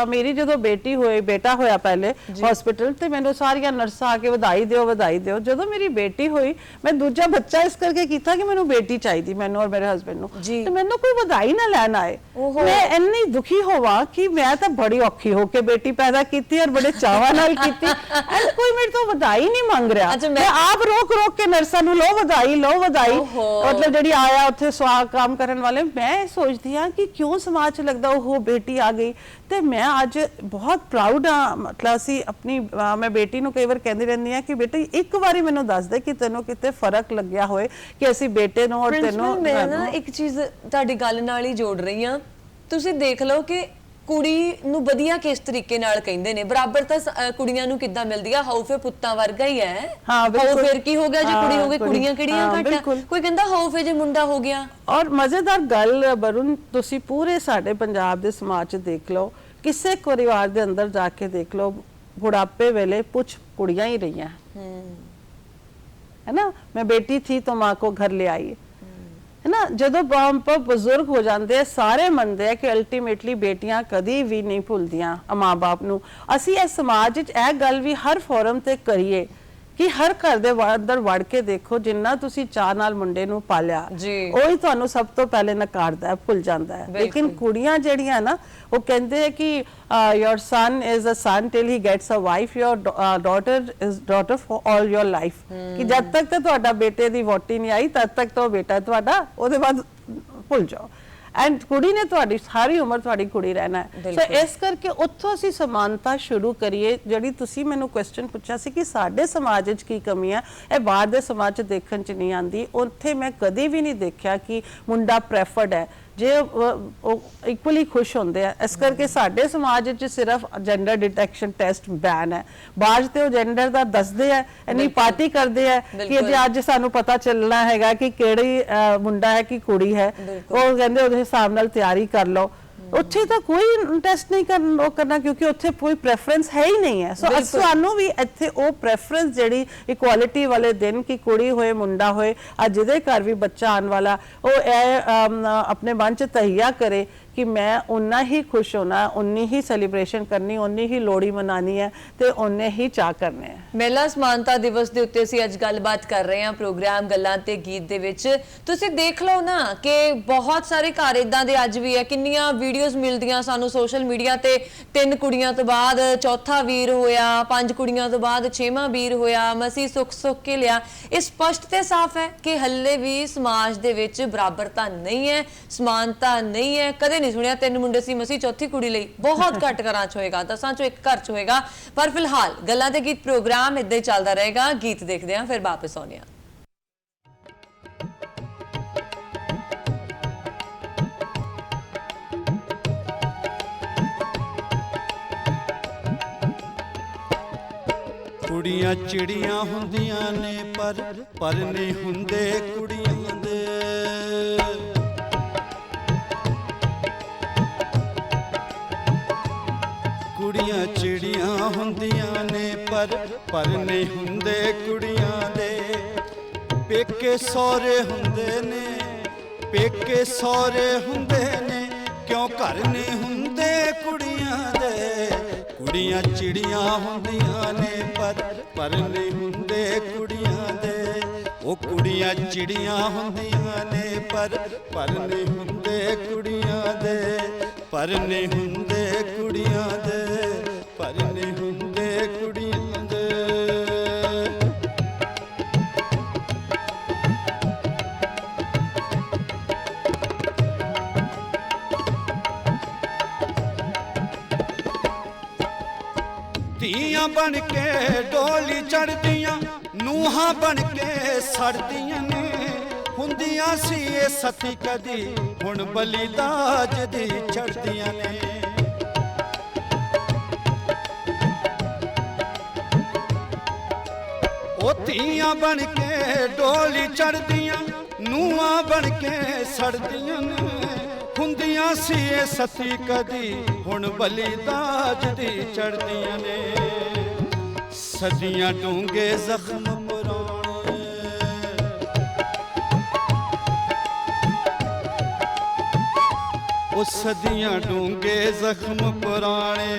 मेरी जो बेटी होई, बेटा होया पहले हॉस्पिटल, ते मैंने सारिया नर्सा आके बधाई दिओ बधाई दिओ। जदों मेरी बेटी होई, मैं दूजा बच्चा इस करके कीता कि मैनू बेटी चाहिए, मैनू और मेरे हस्बैंड नू, ते मैनू कोई बधाई ना लैन आए। मैं इन्नी दुखी होवा कि मैं तो बड़ी औखी होके बेटी पैदा कीती और बड़े चावा नाल कीती, एंड कोई मेरे तो बधाई नहीं मांग रहा। मैं आप रोक रोक के नर्सा नू लो बधाई, मतलब जिहड़ी आया उत्थे स्वाग काम करन वाले। मैं सोचदी हां कि क्यों समाज च लगदा हो बेटी आ गई। ते मैं आज बहुत प्राउड हाँ, मतलब असी अपनी मैं बेटी नू कई बार कहती रहंदी हां कि बेटी एक बारी मैनू दस दे कि तैनू किते फर्क लग्या होए कि असी बेटे नू और तैनू। मैं ना एक चीज तुहाडी गल नाल ही जोड़ रही हां, तुसी देख लो कि ਕੁੜੀ ਨੂੰ ਵਧੀਆ ਕਿਸ ਤਰੀਕੇ ਨਾਲ ਕਹਿੰਦੇ ਨੇ, ਬਰਾਬਰ ਤਾਂ ਕੁੜੀਆਂ ਨੂੰ ਕਿੱਦਾਂ ਮਿਲਦੀ ਆ, ਹਾਉ ਫੇ ਪੁੱਤਾਂ ਵਰਗਾ ਹੀ ਹੈ। ਹਾਉ ਫਿਰ ਕੀ ਹੋ ਗਿਆ ਜੇ ਕੁੜੀ ਹੋ ਗਈ, ਕੁੜੀਆਂ ਕਿਹੜੀਆਂ ਘੱਟ, ਕੋਈ ਕਹਿੰਦਾ ਹਾਉ ਫੇ ਜੇ ਮੁੰਡਾ ਹੋ ਗਿਆ। ਔਰ ਮਜ਼ੇਦਾਰ ਗੱਲ ਬਰੁਨ, ਤੁਸੀਂ ਪੂਰੇ ਸਾਡੇ ਪੰਜਾਬ ਦੇ ਸਮਾਜ 'ਚ ਦੇਖ ਲਓ, ਕਿਸੇ ਪਰਿਵਾਰ ਦੇ ਅੰਦਰ ਜਾ ਕੇ ਦੇਖ ਲਓ, ਬੁਢਾਪੇ ਵੇਲੇ ਕੁਛ ਕੁੜੀਆਂ ਹੀ ਰਹੀਆਂ, है ना। मैं बेटी थी तो माँ को घर ले आई, है ना। जदों बुजुर्ग हो जाते हैं सारे मनते हैं कि अल्टीमेटली बेटियां कदी भी नहीं भुलदियां माँ बाप नू। असी इस समाज विच यह गल भी हर फोरम ते करिए कि हर घर दे अंदर वड़ के देखो, जिन्ना तुसी चाह नाल मुंडे नू पालिया ओही तुहानू सब तो पहले नकारदा है, भुल जांदा है। लेकिन कुड़ियां जेहड़ियां ना वो कहते हैं कि your son is a son till he gets a wife, your daughter is daughter for all your life. कि जब तक तो तुहाडा बेटे दी वोटी नहीं आई तद तक तो बेटा तुहाडा, ओहदे बाद भुल जाओ। एंड कुड़ी ने तुहाडी सारी उम्र तुहाडी कुड़ी रहना है। सो इस करके उत्थों असीं समानता शुरू करिए। जिहड़ी तुसीं मैनूं क्वेश्चन पुछा सी कि साडे समाज विच की कमी है, ये बाहर दे समाज च देखण च नहीं आंदी। उत्थे मैं कदी भी नहीं देखिया कि मुंडा प्रेफर्ड है, जे इक्वली खुश होंदे हैं। इस करके साडे समाज विच सिर्फ जेंडर डिटेक्शन टेस्ट बैन है। बाहर ते जेंडर दा दसदे है, इन्नी पार्टी करदे है कि जे अज सानू पता चलना हैगा कि किहड़ी मुंडा है कि कुड़ी है, वो कहंदे उहदे हिसाब नाल तैयारी कर लो। उत्थे तो कोई टेस्ट नहीं करना क्योंकि उत्थे कोई प्रेफरेंस है ही नहीं है। सो सानू भी इत्थे ओ प्रेफरेंस जिहड़ी इक्वालिटी वाले दिन की कुड़ी होए मुंडा होए, अज जिहदे घर भी बच्चा आने वाला, वो अपने मन च तहिया करे कि मैं उन्ना ही खुश होना, उन्नी ही सैलीब्रेशन करनी, उन्नी ही लोहड़ी मनानी है ते उन्ने ही चाह करने हैं। महिला समानता दिवस ਦੇ ਉੱਤੇ ਅਸੀਂ ਅੱਜ ਗੱਲਬਾਤ ਕਰ ਰਹੇ ਹਾਂ ਪ੍ਰੋਗਰਾਮ ਗੱਲਾਂ ਤੇ ਗੀਤ ਦੇ ਵਿੱਚ। ਤੁਸੀਂ ਦੇਖ ਲਓ ਨਾ ਕਿ ਬਹੁਤ ਸਾਰੇ ਘਰ ਇਦਾਂ ਦੇ ਅੱਜ ਵੀ ਹੈ, ਕਿੰਨੀਆਂ ਵੀਡੀਓਜ਼ ਮਿਲਦੀਆਂ ਸਾਨੂੰ ਸੋਸ਼ਲ ਮੀਡੀਆ ਤੇ, 3 ਕੁੜੀਆਂ ਤੋਂ ਬਾਅਦ ਚੌਥਾ ਵੀਰ ਹੋਇਆ, 5 ਕੁੜੀਆਂ ਤੋਂ ਬਾਅਦ 6ਵਾਂ ਵੀਰ ਹੋਇਆ, ਮਸੀਂ ਸੁੱਖ ਕੇ ਲਿਆ। ਇਹ ਸਪਸ਼ਟ ਤੇ ਸਾਫ਼ ਹੈ ਕਿ ਹੱਲੇ ਵੀ ਸਮਾਜ ਦੇ ਵਿੱਚ ਬਰਾਬਰਤਾ ਨਹੀਂ ਹੈ, ਸਮਾਨਤਾ ਨਹੀਂ ਹੈ। ਕਦੇ ਨਹੀਂ ਸੁਣਿਆ 3 ਮੁੰਡੇ ਸੀ ਮਸੀਂ ਚੌਥੀ ਕੁੜੀ ਲਈ, ਬਹੁਤ ਘੱਟ ਘਰਾਂ 'ਚ ਹੋਏਗਾ, 10 'ਚੋਂ 1 ਘਰ 'ਚ ਹੋਏਗਾ। ਪਰ ਫਿਲਹਾਲ ਗੱਲਾਂ ਤੇ ਗੀਤ ਪ੍ਰੋਗਰਾਮ ਇੱਦਾਂ ਹੀ ਚੱਲਦਾ ਰਹੇਗਾ। ਗੀਤ ਦੇਖਦੇ ਹਾਂ, ਫਿਰ ਵਾਪਸ ਆਉਂਦੇ ਹਾਂ। ਕੁੜੀਆਂ ਚਿੜੀਆਂ ਹੁੰਦੀਆਂ ਨੇ ਪਰ ਨਹੀਂ ਹੁੰਦੇ ਕੁੜੀਆਂ ਦੇ। ਕੁੜੀਆਂ ਚਿੜੀਆਂ ਹੁੰਦੀਆਂ ਨੇ ਪਰ ਨਹੀਂ ਹੁੰਦੇ ਕੁੜੀਆਂ ਦੇ। ਪੇਕੇ ਸਹੁਰੇ ਹੁੰਦੇ ਨੇ, ਪੇਕੇ ਸਹੁਰੇ ਹੁੰਦੇ ਨੇ, ਕਿਉਂ ਘਰ ਨਹੀਂ ਹੁੰਦੇ ਕੁੜੀਆਂ ਦੇ। ਕੁੜੀਆਂ ਚਿੜੀਆਂ ਹੁੰਦੀਆਂ ਨੇ ਪਰ ਨਹੀਂ ਹੁੰਦੇ ਕੁੜੀਆਂ ਦੇ। ਉਹ ਕੁੜੀਆਂ ਚਿੜੀਆਂ ਹੁੰਦੀਆਂ ਨੇ ਪਰ ਨਹੀਂ ਹੁੰਦੇ ਕੁੜੀਆਂ ਦੇ। ਪਰ ਨਹੀਂ ਹੁੰਦੇ ਕੁੜੀਆਂ ਦੇ, ਪਰ ਨਹੀਂ ਹੁੰਦੇ ਕੁੜੀਆਂ ਦੇ। ਧੀਆਂ ਬਣ ਕੇ ਡੋਲੀ ਚੜਦੀਆਂ, ਨੂਹਾਂ ਬਣ ਕੇ ਸੜਦੀਆਂ ਨੇ। ਹੁੰਦੀਆਂ ਸੀ ਇਹ ਸਤੀ ਕਦੀ, ਹੁਣ ਬਲੀ ਦਾਜ ਦੀ ਚੜਦੀਆਂ ਨੇ। ਉਹ ਧੀਆਂ ਬਣ ਕੇ ਡੋਲੀ ਚੜਦੀਆਂ, ਨੂਹਾਂ ਬਣ ਕੇ ਸੜਦੀਆਂ ਨੇ। ਹੁੰਦੀਆਂ ਸੀ ਇਹ ਸਤੀ ਕਦੀ, ਹੁਣ ਬਲੀ ਦਾਜ ਦੀ ਚੜਦੀਆਂ ਨੇ। ਸਦੀਆਂ ਡੂੰਘੇ ਜ਼ਖਮ ਪੁਰਾਣੇ, ਉਹ ਸਦੀਆਂ ਡੂੰਘੇ ਜ਼ਖਮ ਪੁਰਾਣੇ,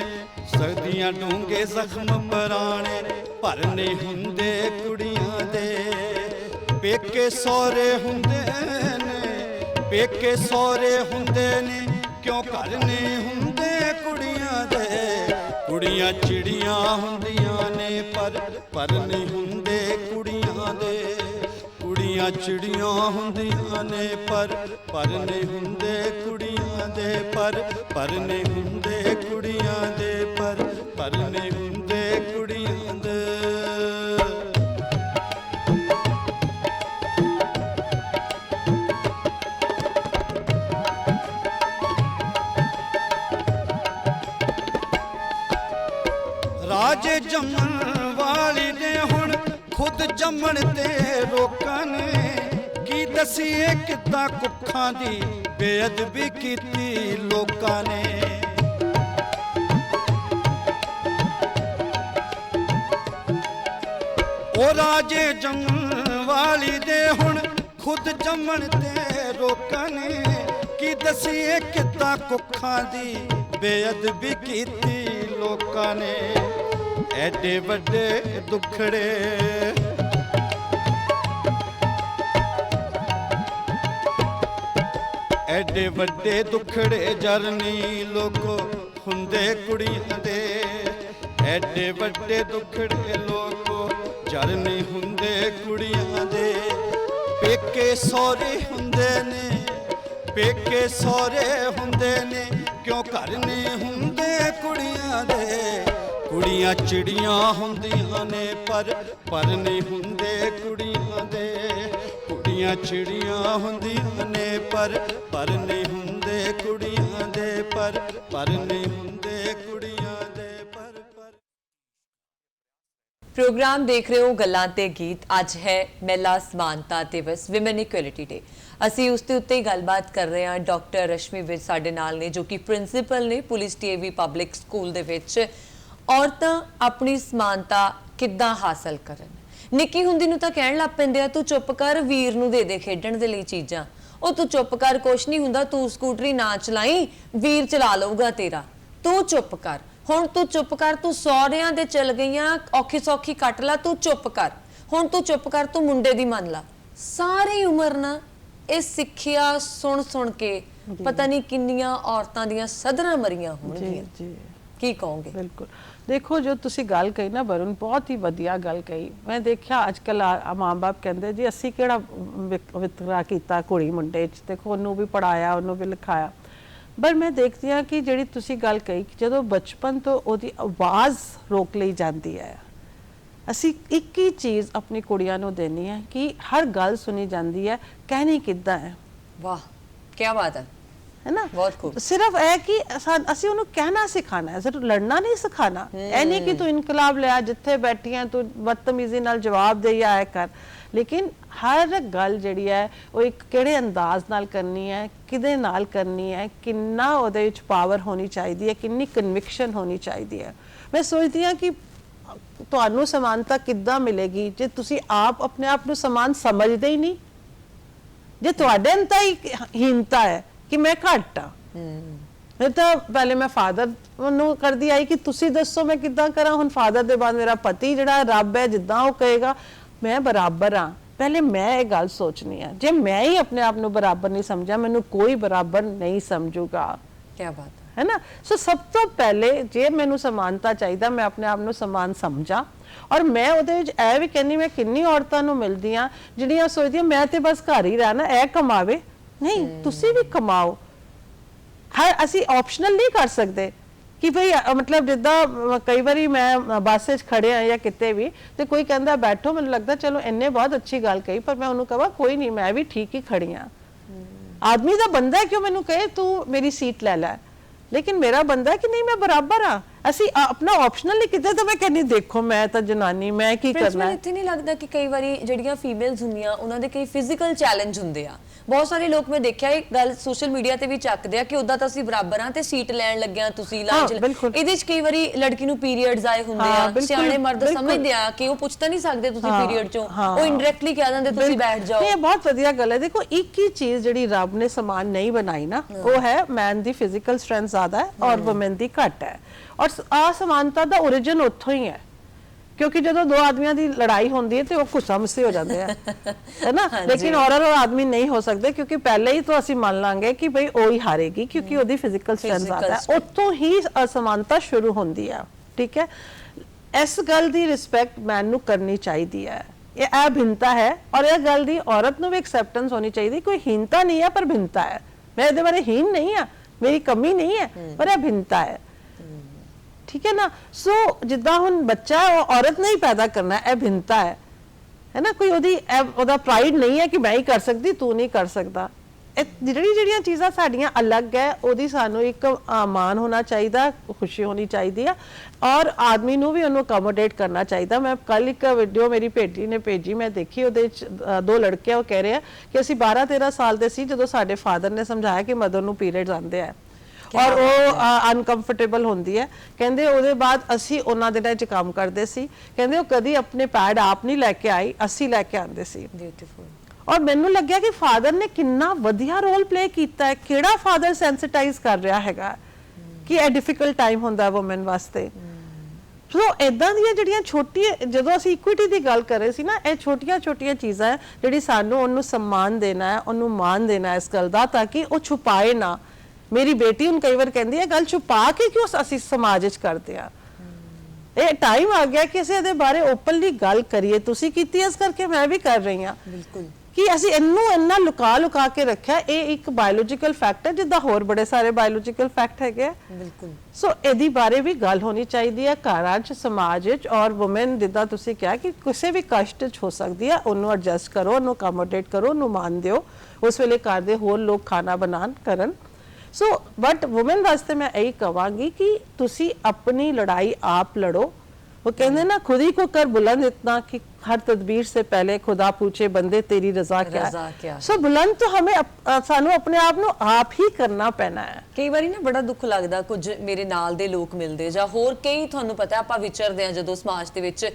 ਸਦੀਆਂ ਡੂੰਘੇ ਜ਼ਖਮ ਪੁਰਾਣੇ। ਪਰ ਨਹੀਂ ਹੁੰਦੇ ਕੁੜੀਆਂ ਦੇ। ਪੇਕੇ ਸਹੁਰੇ ਹੁੰਦੇ ਨੇ, ਪੇਕੇ ਸਹੁਰੇ ਹੁੰਦੇ ਨੇ, ਕਿਉਂ ਘਰ ਨਹੀਂ ਹੁੰਦੇ ਕੁੜੀਆਂ ਦੇ। ਕੁੜੀਆਂ ਚਿੜੀਆਂ ਹੁੰਦੀਆਂ ਨੇ ਪਰ ਨਹੀਂ ਹੁੰਦੇ ਕੁੜੀਆਂ ਦੇ। ਕੁੜੀਆਂ ਚਿੜੀਆਂ ਹੁੰਦੀਆਂ ਨੇ ਪਰ ਨਹੀਂ ਹੁੰਦੇ ਕੁੜੀਆਂ ਦੇ। ਪਰ ਨਹੀਂ ਹੁੰਦੇ ਕੁੜੀਆਂ ਦੇ, ਪਰ ਨਹੀਂ ਹੁੰਦੇ ਕੁੜੀਆਂ ਦੇ। ਰਾਜੇ ਜੰਮਣ ਵਾਲੀ ਨੇ ਹੁਣ ਖੁਦ ਜੰਮਣ ਤੇ ਰੋਕਾਂ ਨੇ। ਕੀ ਦਸੀਏ ਕਿੱਦਾਂ ਕੁੱਖਾਂ ਦੀ ਬੇਅਦਬੀ ਕੀਤੀ ਲੋਕਾਂ ਨੇ। ਉਹ ਰਾਜੇ ਜੰਮਣ ਵਾਲੀ ਦੇ ਹੁਣ ਖੁਦ ਜੰਮਣ ਤੇ ਰੋਕਾਂ ਨੇ। ਕੀ ਦਸੀਏ ਕਿੱਦਾਂ ਕੁੱਖਾਂ ਦੀ ਬੇਅਦਬੀ ਕੀਤੀ ਲੋਕਾਂ ਨੇ। ਐਡੇ ਵੱਡੇ ਦੁੱਖੜੇ, ਐਡੇ ਵੱਡੇ ਦੁੱਖੜੇ ਜਰਨੀ ਲੋਕੋ ਹੁੰਦੇ ਕੁੜੀਆਂ ਦੇ। ਐਡੇ ਵੱਡੇ ਦੁੱਖੜੇ ਲੋਕੋ ਜਰਨੀ ਹੁੰਦੇ ਕੁੜੀਆਂ ਦੇ। ਪੇਕੇ ਸਹੁਰੇ ਹੁੰਦੇ ਨੇ, ਪੇਕੇ ਸਹੁਰੇ ਹੁੰਦੇ ਨੇ, ਕਿਉਂ ਘਰ ਨਹੀਂ ਹੁੰਦੇ ਕੁੜੀਆਂ ਦੇ। ਕੁੜੀਆਂ ਚਿੜੀਆਂ ਹੁੰਦੀਆਂ ਨੇ ਪਰ ਨਹੀਂ ਹੁੰਦੇ ਕੁੜੀਆਂ ਦੇ। ਕੁੜੀਆਂ ਚਿੜੀਆਂ ਹੁੰਦੀਆਂ ਨੇ ਪਰ ਨਹੀਂ ਹੁੰਦੇ ਕੁੜੀਆਂ ਦੇ। ਪਰ ਨਹੀਂ ਹੁੰਦੇ ਕੁੜੀਆਂ ਦੇ। प्रोग्राम देख रहे हो गल्लां ते गीत। अज है महिला समानता दिवस, विमेन इक्वलिटी डे। ਅਸੀਂ ਉਸ ਦੇ ਉੱਤੇ ਹੀ ਗੱਲਬਾਤ ਕਰ ਰਹੇ ਹਾਂ। ਡਾਕਟਰ ਰਸ਼ਮੀ ਵਿਜ ਸਾਡੇ ਨਾਲ ਨੇ, ਜੋ ਕਿ ਪ੍ਰਿੰਸੀਪਲ ਨੇ ਪੁਲਿਸ ਟੀਏਵੀ ਪਬਲਿਕ ਸਕੂਲ ਦੇ ਵਿੱਚ। ਔਰਤਾਂ ਆਪਣੀ ਸਮਾਨਤਾ ਕਿੱਦਾਂ ਹਾਸਲ ਕਰਨ? ਨਿੱਕੀ ਹੁੰਦੀ ਨੂੰ ਤਾਂ ਕਹਿਣ ਲੱਗ ਪੈਂਦੇ ਆ, ਤੂੰ ਚੁੱਪ ਕਰ, ਵੀਰ ਨੂੰ ਦੇ ਖੇਡਣ ਦੇ ਲਈ ਚੀਜ਼ਾਂ। ਉਹ ਤੂੰ ਚੁੱਪ ਕਰ, ਕੁਛ ਨਹੀਂ ਹੁੰਦਾ, ਤੂੰ ਸਕੂਟਰੀ ਨਾ ਚਲਾਈ, ਵੀਰ ਚਲਾ ਲਊਗਾ ਤੇਰਾ, ਤੂੰ ਚੁੱਪ ਕਰ। ਹੁਣ ਤੂੰ ਚੁੱਪ ਕਰ, ਤੂੰ ਸਹੁਰਿਆਂ ਦੇ ਚਲ ਗਈਆਂ, ਔਖੀ ਸੌਖੀ ਕੱਟ ਲਾ, ਤੂੰ ਚੁੱਪ ਕਰ, ਹੁਣ ਤੂੰ ਚੁੱਪ ਕਰ, ਤੂੰ ਮੁੰਡੇ ਦੀ ਮੰਨ ਲਾ। ਸਾਰੀ ਉਮਰ ਨਾ ਇਹ ਸਿੱਖਿਆ ਸੁਣ ਸੁਣ ਕੇ ਪਤਾ ਨਹੀਂ ਕਿੰਨੀਆਂ ਔਰਤਾਂ ਦੀਆਂ ਸਦਰਾਂ ਮਰੀਆਂ ਹੋਣਗੀਆਂ। ਜੀ ਕੀ ਕਹੋਗੇ? ਬਿਲਕੁਲ। ਦੇਖੋ ਜੋ ਤੁਸੀਂ ਗੱਲ ਕਹੀ ਨਾ ਵਰੁਣ, ਬਹੁਤ ਹੀ ਵਧੀਆ ਗੱਲ ਕਹੀ। ਮੈਂ ਦੇਖਿਆ ਅੱਜ ਕੱਲ ਮਾਂ-ਬਾਪ ਕਹਿੰਦੇ ਜੀ ਅਸੀਂ ਕਿਹੜਾ ਵਿਤਕਰਾ ਕੀਤਾ ਕੁੜੀ ਮੁੰਡੇ 'ਚ, ਦੇਖੋ ਉਹਨੂੰ ਵੀ ਪੜਾਇਆ, ਉਹਨੂੰ ਵੀ ਲਿਖਾਇਆ। ਪਰ ਮੈਂ ਦੇਖਦੀ ਹਾਂ ਕਿ ਜਿਹੜੀ ਤੁਸੀਂ ਗੱਲ ਕਹੀ ਕਿ ਜਦੋਂ ਬਚਪਨ ਤੋਂ ਉਹਦੀ ਆਵਾਜ਼ ਰੋਕ ਲਈ ਜਾਂਦੀ ਹੈ, ਅਸੀਂ ਇੱਕ ਹੀ ਚੀਜ਼ ਆਪਣੀ ਕੁੜੀਆਂ ਨੂੰ ਦੇਣੀ ਹੈ ਕਿ ਹਰ ਗੱਲ ਸੁਣੀ ਜਾਂਦੀ ਹੈ, ਕਹਿਣੀ ਕਿੱਦਾਂ ਹੈ। ਵਾਹ, ਕੀ ਬਾਤ ਹੈ ਨਾ? ਬਹੁਤ ਖੂਬ। ਸਿਰਫ ਇਹ ਕਿ ਅਸੀਂ ਉਹਨੂੰ ਕਹਿਣਾ ਸਿਖਾਣਾ ਹੈ, ਸਿਰਫ ਲੜਨਾ ਨਹੀਂ ਸਿਖਾਣਾ। ਇਹ ਨਹੀਂ ਕਿ ਤੂੰ ਇਨਕਲਾਬ ਲਿਆ, ਜਿੱਥੇ ਬੈਠੀ ਹੈ ਤੂੰ ਬਦਤਮੀਜ਼ੀ ਨਾਲ ਜਵਾਬ ਦੇ ਜਾਂ ਇਹ ਕਰ, ਲੇਕਿਨ ਹਰ ਗੱਲ ਜਿਹੜੀ ਹੈ ਉਹ ਇੱਕ ਕਿਹੜੇ ਅੰਦਾਜ਼ ਨਾਲ ਕਰਨੀ ਹੈ, ਕਿਹਦੇ ਨਾਲ ਕਰਨੀ ਹੈ, ਕਿੰਨਾ ਉਹਦੇ ਵਿੱਚ ਪਾਵਰ ਹੋਣੀ ਚਾਹੀਦੀ ਹੈ, ਕਿੰਨੀ ਕਨਵਿਕਸ਼ਨ ਹੋਣੀ ਚਾਹੀਦੀ ਹੈ। ਮੈਂ ਸੋਚਦੀ ਹਾਂ ਕਿ ਤੁਹਾਨੂੰ ਸਮਾਨਤਾ ਕਿੱਦਾਂ ਮਿਲੇਗੀ ਜੇ ਤੁਸੀਂ ਆਪ ਆਪਣੇ ਆਪ ਨੂੰ ਸਮਾਨ ਸਮਝਦੇ ਹੀ ਨਹੀਂ। ਜੇ ਤੁਹਾਡੇ ਅੰਦਰ ਹੀ ਹੀਨਤਾ ਹੈ ਕਿ ਮੈਂ ਘੱਟ ਆ, ਫਿਰ ਤਾਂ ਪਹਿਲੇ ਮੈਂ ਫਾਦਰ ਨੂੰ ਕਰਦੀ ਆਈ ਕਿ ਤੁਸੀਂ ਦੱਸੋ ਮੈਂ ਕਿੱਦਾਂ ਕਰਾਂ। ਹੁਣ ਫਾਦਰ ਦੇ ਬਾਅਦ ਮੇਰਾ ਪਤੀ ਜਿਹੜਾ ਰੱਬ ਹੈ, ਜਿੱਦਾਂ ਉਹ ਕਹੇਗਾ ਮੈਂ ਬਰਾਬਰ ਹਾਂ। ਪਹਿਲੇ ਮੈਂ ਇਹ ਗੱਲ ਸੋਚਣੀ ਹੈ, ਜੇ ਮੈਂ ਹੀ ਆਪਣੇ ਆਪ ਨੂੰ ਬਰਾਬਰ ਨਹੀਂ ਸਮਝਾ, ਮੈਨੂੰ ਕੋਈ ਬਰਾਬਰ ਨਹੀਂ ਸਮਝੂਗਾ। ਕੀ ਬਾਤ ਹੈ ਨਾ? ਸੋ ਸਭ ਤੋਂ ਪਹਿਲੇ ਜੇ ਮੈਨੂੰ ਸਮਾਨਤਾ ਚਾਹੀਦਾ, ਮੈਂ ਆਪਣੇ ਆਪ ਨੂੰ ਸਮਾਨ ਸਮਝਾਂ। ਔਰ ਮੈਂ ਉਹਦੇ ਵਿੱਚ ਇਹ ਵੀ ਕਹਿੰਦੀ, ਮੈਂ ਕਿੰਨੀ ਔਰਤਾਂ ਨੂੰ ਮਿਲਦੀ ਹਾਂ ਜਿਹੜੀਆਂ ਸੋਚਦੀਆਂ ਮੈਂ ਤੇ ਬਸ ਘਰ ਹੀ ਰਹਿਣਾ, ਇਹ ਕਮਾਵੇ। ਨਹੀਂ, ਤੁਸੀਂ ਵੀ ਕਮਾਓ। ਅਸੀਂ ਆਪਸ਼ਨਲ ਨਹੀਂ ਕਰ ਸਕਦੇ ਕਿ ਭਈ ਮਤਲਬ ਜਿੱਦਾਂ ਕਈ ਵਾਰੀ ਮੈਂ ਬੱਸ ਵਿੱਚ ਖੜੇ ਆ ਜਾਂ ਕਿਤੇ ਵੀ ਤੇ ਕੋਈ ਕਹਿੰਦਾ ਬੈਠੋ, ਮੈਨੂੰ ਲੱਗਦਾ ਚਲੋ ਇੰਨੇ ਬਹੁਤ ਅੱਛੀ ਗੱਲ ਕਹੀ, ਪਰ ਮੈਂ ਉਹਨੂੰ ਕਹਾਂ ਕੋਈ ਨਹੀਂ, ਮੈਂ ਵੀ ਠੀਕ ਹੀ ਖੜੀ ਆ। ਆਦਮੀ ਦਾ ਬੰਦਾ ਹੈ ਕਿਉਂ ਮੈਨੂੰ ਕਹੇ ਤੂੰ ਮੇਰੀ ਸੀਟ ਲੈ ਲੈ, ਲੇਕਿਨ ਮੇਰਾ ਬੰਦਾ ਹੈ ਕਿ ਨਹੀਂ ਮੈਂ ਬਰਾਬਰ ਆ। ਅਸੀਂ ਆਪਣਾ ਆਪਸ਼ਨਲ ਨਹੀਂ ਕਿਤੇ, ਤਾਂ ਮੈਂ ਕਹਿੰਦੀ ਦੇਖੋ ਮੈਂ ਤਾਂ ਜਨਾਨੀ, ਮੈਂ ਕੀ ਕਰਨਾ। ਇੱਥੇ ਨਹੀਂ ਲੱਗਦਾ ਕਿ ਕਈ ਵਾਰੀ ਜਿਹੜੀਆਂ ਫੀਮੇਲਸ ਹੁੰਦੀਆਂ ਉਹਨਾਂ ਦੇ ਕਈ ਫਿਜ਼ੀਕਲ ਚੈਲੰਜ ਹੁੰਦੇ ਆ? ਬਹੁਤ ਸਾਰੇ ਲੋਕ ਮੈਂ ਦੇਖਿਆ ਇਹ ਗੱਲ ਸੋਸ਼ਲ ਮੀਡੀਆ ਤੇ ਵੀ ਚੱਕਦੇ ਆ ਕਿ ਉਦਾਂ ਤਾਂ ਅਸੀਂ ਬਰਾਬਰ ਆ ਤੇ ਸੀਟ ਲੈਣ ਲੱਗਿਆ ਤੁਸੀਂ ਲਾਈਨ 'ਚ। ਇਹਦੇ ਵਿੱਚ ਕਈ ਵਾਰੀ ਲੜਕੀ ਨੂੰ ਪੀਰੀਅਡਸ ਆਏ ਹੁੰਦੇ ਆ, ਸਿਆਣੇ ਮਰਦ ਸਮਝਦੇ ਆ ਕਿ ਉਹ ਪੁੱਛ ਤਾਂ ਨਹੀਂ ਸਕਦੇ ਤੁਸੀਂ ਪੀਰੀਅਡ 'ਚੋਂ, ਉਹ ਇਨਡਾਇਰੈਕਟਲੀ ਕਹਿ ਦਿੰਦੇ ਤੁਸੀਂ ਬੈਠ ਜਾਓ। ਇਹ ਬਹੁਤ ਵਧੀਆ ਗੱਲ ਹੈ। ਦੇਖੋ ਇੱਕ ਹੀ ਚੀਜ਼ ਜਿਹੜੀ ਰੱਬ ਨੇ ਸਮਾਨ ਨਹੀਂ ਬਣਾਈ ਨਾ, ਉਹ ਹੈ ਮੈਨ ਦੀ ਫਿਜ਼ੀਕਲ ਸਟਰੈਂਥ ਜ਼ਿਆਦਾ ਹੈ ਔਰ ਵੂਮਨ ਦੀ ਘੱਟ ਹੈ। ਔਰ ਅਸਮਾਨਤਾ ਦਾ origin ਉੱਥੋਂ ਹੀ ਹੈ, ਕਿਉਂਕਿ ਜਦੋਂ ਦੋ ਆਦਮੀਆਂ ਦੀ ਲੜਾਈ ਹੁੰਦੀ ਹੈ ਤੇ ਉਹ ਘੁਸਮਸੇ ਹੋ ਜਾਂਦੇ ਆ, ਹੈ ਨਾ? ਲੇਕਿਨ ਔਰਤ ਔਰ ਆਦਮੀ ਨਹੀਂ ਹੋ ਸਕਦੇ, ਕਿਉਂਕਿ ਪਹਿਲੇ ਹੀ ਤਾਂ ਅਸੀਂ ਮੰਨ ਲਾਂਗੇ ਕਿ ਭਈ ਉਹ ਹੀ ਹਾਰੇਗੀ ਕਿਉਂਕਿ ਉਹਦੀ ਫਿਜ਼ੀਕਲ ਸਟਰੈਂਥ ਜ਼ਿਆਦਾ ਹੈ। ਉੱਥੋਂ ਹੀ ਅਸਮਾਨਤਾ ਸ਼ੁਰੂ ਹੁੰਦੀ ਹੈ। ਠੀਕ ਹੈ, ਇਸ ਗੱਲ ਦੀ ਰਿਸਪੈਕਟ ਮੈਨ ਨੂੰ ਕਰਨੀ ਚਾਹੀਦੀ ਹੈ। ਇਹ ਭਿੰਨਤਾ ਹੈ ਔਰ ਇਹ ਗੱਲ ਦੀ ਔਰਤ ਨੂੰ ਵੀ ਐਕਸੈਪਟੈਂਸ ਹੋਣੀ ਚਾਹੀਦੀ। ਕੋਈ ਹੀਨਤਾ ਨਹੀਂ ਹੈ ਪਰ ਭਿੰਨਤਾ ਹੈ। ਮੈਂ ਇਹਦੇ ਬਾਰੇ ਹੀਨ ਨਹੀਂ ਆ, ਮੇਰੀ ਕਮੀ ਨਹੀਂ ਹੈ, ਪਰ ਇਹ ਭਿੰਨਤਾ ਹੈ। ਠੀਕ ਹੈ ਨਾ? ਸੋ ਜਿੱਦਾਂ ਹੁਣ ਬੱਚਾ ਉਹ ਔਰਤ ਨਹੀਂ ਪੈਦਾ ਕਰਨਾ, ਇਹ ਭਿੰਨਤਾ ਹੈ ਨਾ? ਕੋਈ ਉਹਦਾ ਪ੍ਰਾਈਡ ਨਹੀਂ ਹੈ ਕਿ ਮੈਂ ਹੀ ਕਰ ਸਕਦੀ, ਤੂੰ ਨਹੀਂ ਕਰ ਸਕਦਾ। ਇਹ ਜਿਹੜੀਆਂ ਚੀਜ਼ਾਂ ਸਾਡੀਆਂ ਅਲੱਗ ਹੈ, ਉਹਦੀ ਸਾਨੂੰ ਇੱਕ ਮਾਣ ਹੋਣਾ ਚਾਹੀਦਾ, ਖੁਸ਼ੀ ਹੋਣੀ ਚਾਹੀਦੀ ਹੈ ਔਰ ਆਦਮੀ ਨੂੰ ਵੀ ਉਹਨੂੰ ਅਕੋਮੋਡੇਟ ਕਰਨਾ ਚਾਹੀਦਾ। ਮੈਂ ਕੱਲ ਇੱਕ ਵੀਡੀਓ ਮੇਰੀ ਬੇਟੀ ਨੇ ਭੇਜੀ, ਮੈਂ ਦੇਖੀ, ਉਹਦੇ ਵਿੱਚ ਦੋ ਲੜਕੇ ਉਹ ਕਹਿ ਰਹੇ ਆ ਕਿ ਅਸੀਂ 12-13 ਸਾਲ ਦੇ ਸੀ ਜਦੋਂ ਸਾਡੇ ਫਾਦਰ ਨੇ ਸਮਝਾਇਆ ਕਿ ਮਦਰ ਨੂੰ ਪੀਰੀਅਡਸ ਆਉਂਦੇ ਆ ਔਰ ਉਹ ਅਨਕੰਫਰਟੇਬਲ ਹੁੰਦੀ ਹੈ। ਕਹਿੰਦੇ ਉਹਦੇ ਬਾਅਦ ਅਸੀਂ ਉਹਨਾਂ ਦੇ ਨਾਲ ਕੰਮ ਕਰਦੇ ਸੀ, ਕਹਿੰਦੇ ਉਹ ਕਦੀ ਆਪਣੇ ਪੈਡ ਆਪ ਨਹੀਂ ਲੈ ਕੇ ਆਈ, ਅਸੀਂ ਲੈ ਕੇ ਆਉਂਦੇ ਸੀ। ਬਿਊਟੀਫੁਲ। ਔਰ ਮੈਨੂੰ ਲੱਗਿਆ ਕਿ ਫਾਦਰ ਨੇ ਕਿੰਨਾ ਵਧੀਆ ਰੋਲ ਪਲੇ ਕੀਤਾ ਹੈ। ਕਿਹੜਾ ਫਾਦਰ ਸੈਂਸਿਟਾਈਜ਼ ਕਰ ਰਿਹਾ ਹੈਗਾ ਕਿ ਇਹ ਡਿਫਿਕਲਟ ਟਾਈਮ ਹੁੰਦਾ ਵੂਮਨ ਵਾਸਤੇ। ਸੋ ਇਦਾਂ ਦੀਆਂ ਜਿਹੜੀਆਂ ਛੋਟੀਆਂ, ਜਦੋਂ ਅਸੀਂ ਇਕੁਇਟੀ ਦੀ ਗੱਲ ਕਰ ਰਹੇ ਸੀ ਨਾ, ਇਹ ਛੋਟੀਆਂ ਚੀਜ਼ਾਂ ਹੈ ਜਿਹੜੀ ਸਾਨੂੰ ਉਹਨੂੰ सम्मान ਦੇਣਾ ਹੈ, ਉਹਨੂੰ ਮਾਣ ਦੇਣਾ ਹੈ ਇਸ ਗੱਲ ਦਾ, ਤਾਂ ਕਿ ਉਹ ਛੁਪਾਏ ਨਾ। ਮੇਰੀ ਬੇਟੀ ਹੁਣ ਕਈ ਵਾਰ ਕਹਿੰਦੀ ਹੈ ਗੱਲ ਛੁਪਾ ਕੇ ਕਿਉਂ ਅਸੀਂ ਸਮਾਜ ਵਿੱਚ ਕਰਦੇ ਆ। ਇਹ ਟਾਈਮ ਆ ਗਿਆ ਕਿ ਅਸੀਂ ਇਹਦੇ ਬਾਰੇ ਓਪਨਲੀ ਗੱਲ ਕਰੀਏ। ਤੁਸੀਂ ਕੀਤੀ ਇਸ ਕਰਕੇ ਮੈਂ ਵੀ ਕਰ ਰਹੀ ਹਾਂ। ਬਿਲਕੁਲ। ਕਿ ਅਸੀਂ ਇਹਨੂੰ ਇੰਨਾ ਲੁਕਾ ਕੇ ਰੱਖਿਆ। ਇਹ ਇੱਕ ਬਾਇਓਲੋਜੀਕਲ ਫੈਕਟ ਹੈ, ਜਿੱਦਾਂ ਹੋਰ ਬੜੇ ਸਾਰੇ ਬਾਇਓਲੋਜੀਕਲ ਫੈਕਟ ਹੈਗੇ। ਬਿਲਕੁਲ। ਸੋ ਇਹਦੀ ਬਾਰੇ ਵੀ ਗੱਲ ਹੋਣੀ ਚਾਹੀਦੀ ਹੈ ਘਰਾਂ 'ਚ, ਸਮਾਜ ਵਿੱਚ। ਔਰ ਵੂਮਨ ਜਿੱਦਾਂ ਤੁਸੀਂ ਕਿਹਾ ਕਿ ਕਿਸੇ ਵੀ ਕਸ਼ਟ 'ਚ ਹੋ ਸਕਦੀ ਹੈ, ਉਹਨੂੰ ਐਡਜਸਟ ਕਰੋ, ਉਹਨੂੰ ਅਕੋਮੋਡੇਟ ਕਰੋ, ਉਹਨੂੰ ਮਾਨ ਦਿਓ। ਉਸ ਵੇਲੇ ਘਰ ਦੇ ਹੋਰ ਲੋਕ ਖਾਣਾ ਬਣਾਉਣ ਕਰਨ। ਸੋ ਬਟ ਵੂਮਨ ਵਾਸਤੇ ਮੈਂ ਇਹੀ ਕਹਾਂਗੀ ਕਿ ਤੁਸੀਂ ਆਪਣੀ ਲੜਾਈ ਆਪ ਲੜੋ। वो कहते हैं ना, खुद ही को कर बुलंद इतना कि हर तदबीर से पहले खुदा पूछे बंदे तेरी रजा क्या है। सो बुलंद तो हमें सानू अपने आप ਨੂੰ ਆਪ ਹੀ ਕਰਨਾ ਪੈਣਾ ਹੈ। ਕਈ ਵਾਰੀ ਨਾ ਬੜਾ ਦੁੱਖ ਲੱਗਦਾ, ਕੁਝ ਮੇਰੇ ਨਾਲ ਦੇ ਲੋਕ ਮਿਲਦੇ ਜਾਂ ਹੋਰ ਕਈ, ਤੁਹਾਨੂੰ ਪਤਾ ਆਪਾਂ ਵਿਚਰਦੇ ਆ ਜਦੋਂ ਸਮਾਜ ਦੇ ਵਿੱਚ,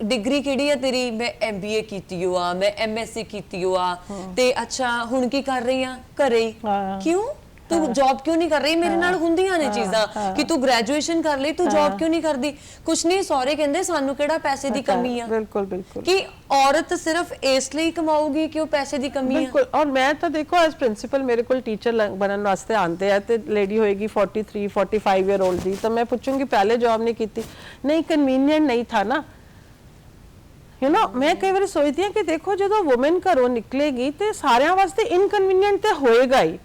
ਡਿਗਰੀ ਕਿਹੜੀ ਆ ਤੇਰੀ? ਮੈਂ MBA ਕੀਤੀ ਹੋ ਆ, ਮੈਂ MSc ਕੀਤੀ ਹੋ ਆ, ਤੇ ਅੱਛਾ ਹੁਣ ਕੀ ਕਰ ਰਹੀ ਆ? ਘਰੇ ਹੀ। ਕਿਉਂ ਤੂੰ ਜੌਬ ਕਿਉਂ ਨਹੀਂ ਕਰ ਰਹੀ? ਮੇਰੇ ਨਾਲ ਹੁੰਦੀਆਂ ਨੇ ਚੀਜ਼ਾਂ ਕਿ ਤੂੰ ਗ੍ਰੈਜੂਏਸ਼ਨ ਕਰ ਲਈ, ਤੂੰ ਜੌਬ ਕਿਉਂ ਨਹੀਂ ਕਰਦੀ? ਕੁਛ ਨਹੀਂ, ਸਹੁਰੇ ਕਹਿੰਦੇ ਸਾਨੂੰ ਕਿਹੜਾ ਪੈਸੇ ਦੀ ਕਮੀ ਆ। ਬਿਲਕੁਲ ਬਿਲकुल ਕਿ ਔਰਤ ਸਿਰਫ ਇਸ ਲਈ ਕਮਾਊਗੀ ਕਿ ਉਹ ਪੈਸੇ ਦੀ ਕਮੀ ਆ। ਬਿਲਕੁਲ। ਔਰ ਮੈਂ ਤਾਂ ਦੇਖੋ ਐਸ ਪ੍ਰਿੰਸੀਪਲ ਮੇਰੇ ਕੋਲ ਟੀਚਰ ਬਣਨ ਵਾਸਤੇ ਆਉਂਦੇ ਆ ਤੇ ਲੇਡੀ ਹੋਏਗੀ 43 45 ਈਅਰ 올ਡ ਦੀ, ਤਾਂ ਮੈਂ ਪੁੱਛੂੰਗੀ ਪਹਿਲੇ ਜੌਬ ਨਹੀਂ ਕੀਤੀ? ਨਹੀਂ, ਕਨਵੀਨੀਐਂਟ ਨਹੀਂ ਥਾ ਨਾ। ਮੈਂ ਕਈ ਵਾਰ ਸੋਚਦੀ ਹਾਂ ਕਿ ਦੇਖੋ ਜਦੋਂ ਵੂਮਨ ਘਰੋਂ ਨਿਕਲੇਗੀ ਤੇ ਸਾਰਿਆਂ ਵਾਸਤੇ ਇਨਕਨਵੀਨੀਐਂਟ ਤੇ ਹੋਏਗਾ ਹੀ,